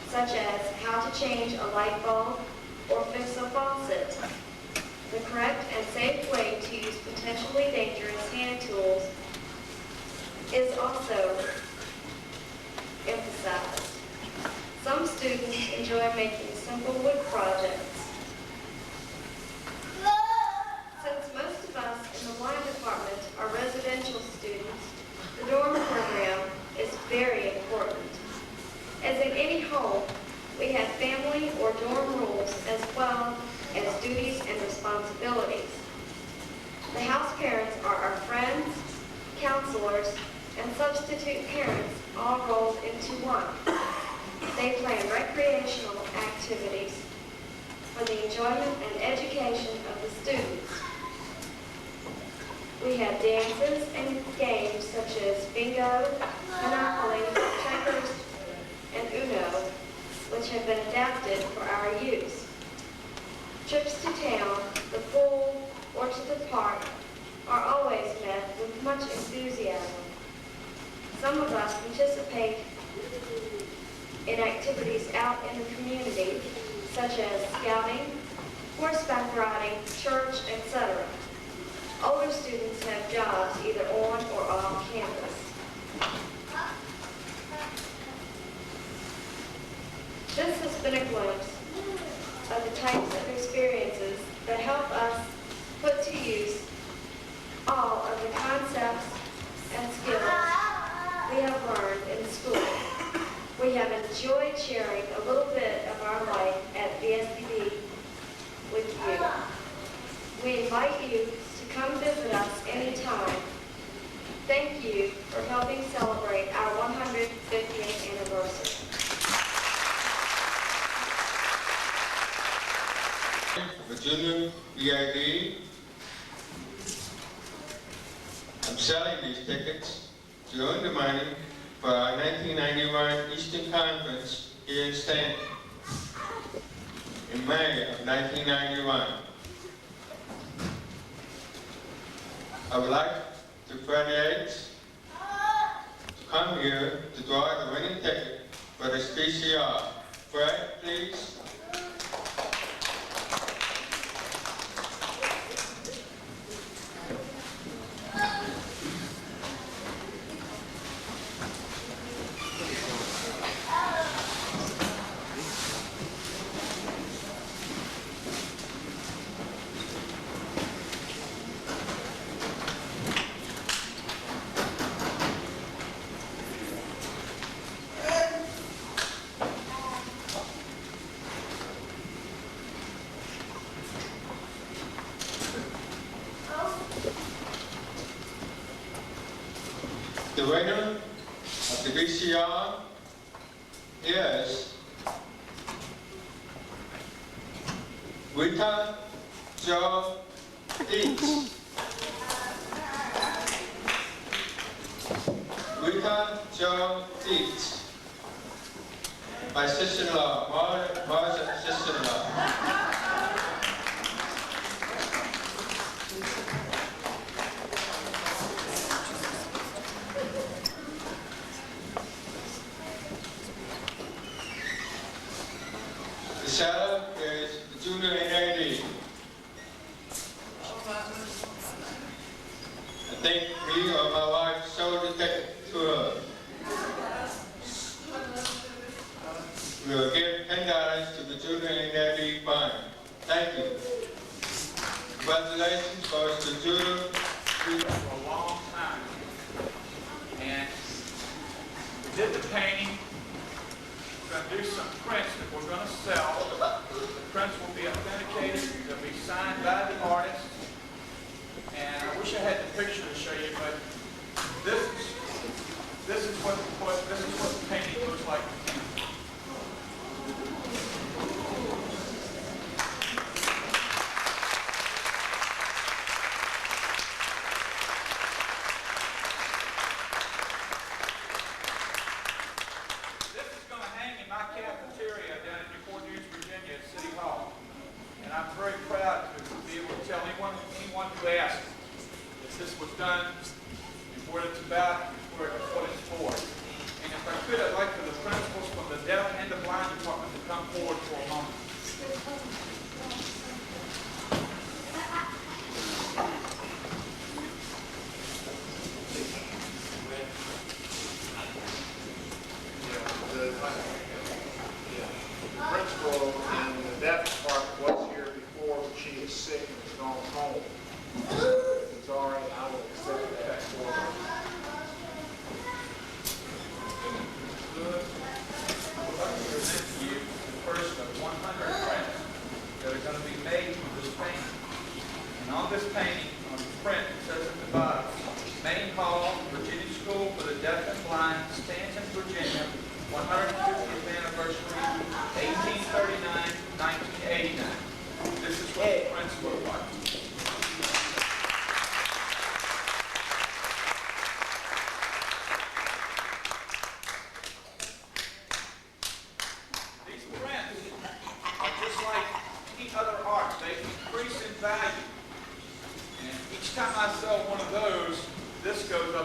such as how to change a light bulb or fix a faucet. The correct and safe way to use potentially dangerous hand tools is also emphasized. Some students enjoy making simple wood projects. Since most of us in the blind department are residential students, the dorm program is very important. As in any home, we have family or dorm rules as well as duties and responsibilities. The house parents are our friends, counselors, and substitute parents all rolled into one. They plan recreational activities for the enjoyment and education of the students. We have dances and games such as bingo, Monopoly, checkers, and Uno, which have been adapted for our use. Trips to town, the pool, or to the park are always met with much enthusiasm. Some of us participate in activities out in the community, such as scouting, horseback riding, church, etc. Older students have jobs either on or off campus. This has been a glimpse of the types of experiences that help us put to use all of the concepts and skills we have learned in school. We have enjoyed sharing a little bit of our life at VSDB with you. We invite you to come visit us anytime. Thank you for helping celebrate our 150th anniversary. For junior VID, I'm selling these tickets to earn the money for our 1991 Eastern Conference here in Stanton in May of 1991. I would like to Freddie Yates to come here to draw the winning ticket for this VCR. Fred, please. The winner of the VCR is Rita Jo Dietz. Rita Jo Dietz. My sister-in-law, Margaret's sister-in-law. The seller is the junior NAD. I think me or my wife sold the ticket to her. We will give $10 to the junior NAD fund. Thank you. Congratulations goes to junior. For a long time. And we did the painting. We're going to do some prints that we're going to sell. The prints will be authenticated. They'll be signed by the artist. And I wish I had the picture to show you, but this is what the painting looks like. I'm very proud to be able to tell anyone who asks that this was done and what it's about and what it's for. And if I could, I'd like for the principals from the deaf and the blind department to come forward for a moment. The principal in the deaf department was here before, but she is sick and has gone home. It's all right, I will accept that for her. I would like to present to you the first of 100 prints that are going to be made from this painting. And on this painting, on the print, it says at the bottom, Main Hall, Virginia School for the Deaf and Blind, Stanton, Virginia, 150th anniversary, 1839-1989. This is what the prints look like.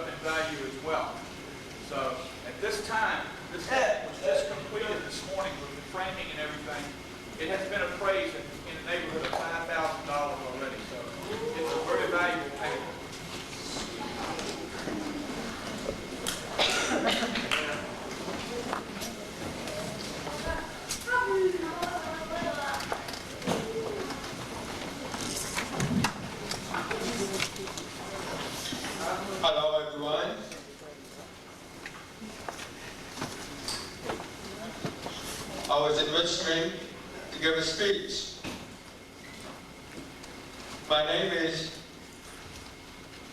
up in value as well. So at this time, this was just completed this morning with the framing and everything. It has been appraised in the neighborhood of $5,000 already. So it's a very valuable paper. Hello, everyone. I was in Richmond to give a speech. My name is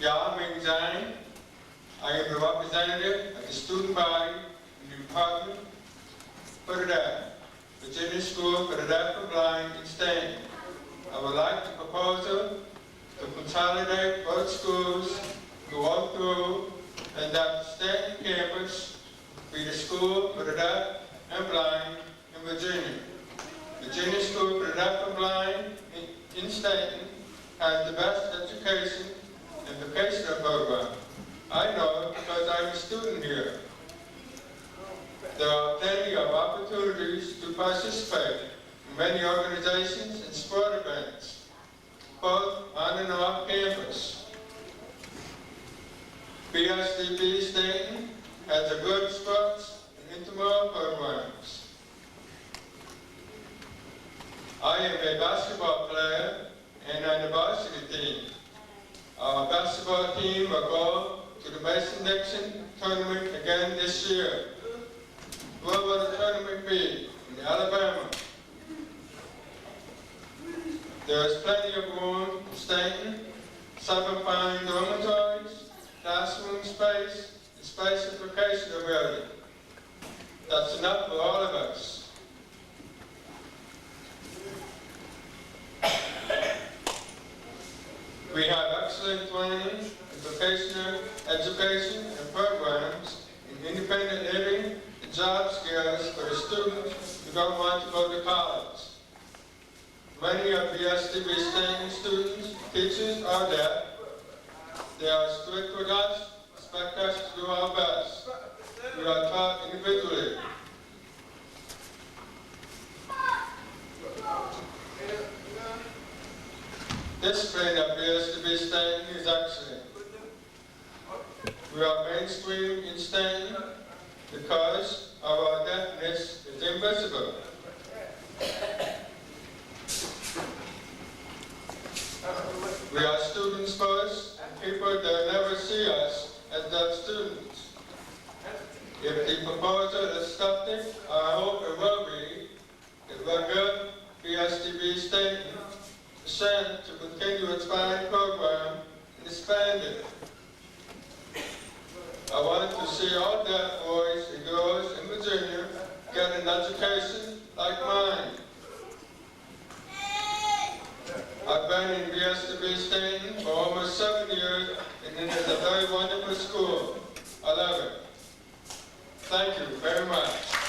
Ya Ming Zhang. I am the representative of the student body in the Department for the Deaf, Virginia School for the Deaf and Blind in Stanton. I would like the proposal to consolidate both schools, go through, and that Stanton campus be the school for the deaf and blind in Virginia. Virginia School for the Deaf and Blind in Stanton has the best education and vocational program. I know because I'm a student here. There are plenty of opportunities to participate in many organizations and sport events, both on and off campus. VSDB Stanton has a good sports and intramural programs. I am a basketball player and on the varsity team. Our basketball team will go to the Mason-Dixon tournament again this year. Where will the tournament be? In Alabama. There is plenty of room in Stanton, 7 fine dormitories, classroom space, and space for vocational area. That's enough for all of us. We have excellent training and vocational education and programs in independent living and job skills for the students who don't want to go to college. Many of the VSDB Stanton students, teachers are deaf. They are strict with us, expect us to do our best. We are taught individually. Discipline of VSDB Stanton is excellent. We are mainstream in Stanton because our deafness is invisible. We are students first, and people that never see us as deaf students. If the proposal is accepted, I hope it will be, it will give VSDB Stanton a chance to continue its fine program and expand it. I want to see all deaf boys and girls in Virginia get an education like mine. I've been in VSDB Stanton for almost 7 years, and it is a very wonderful school. I love it. Thank you very much.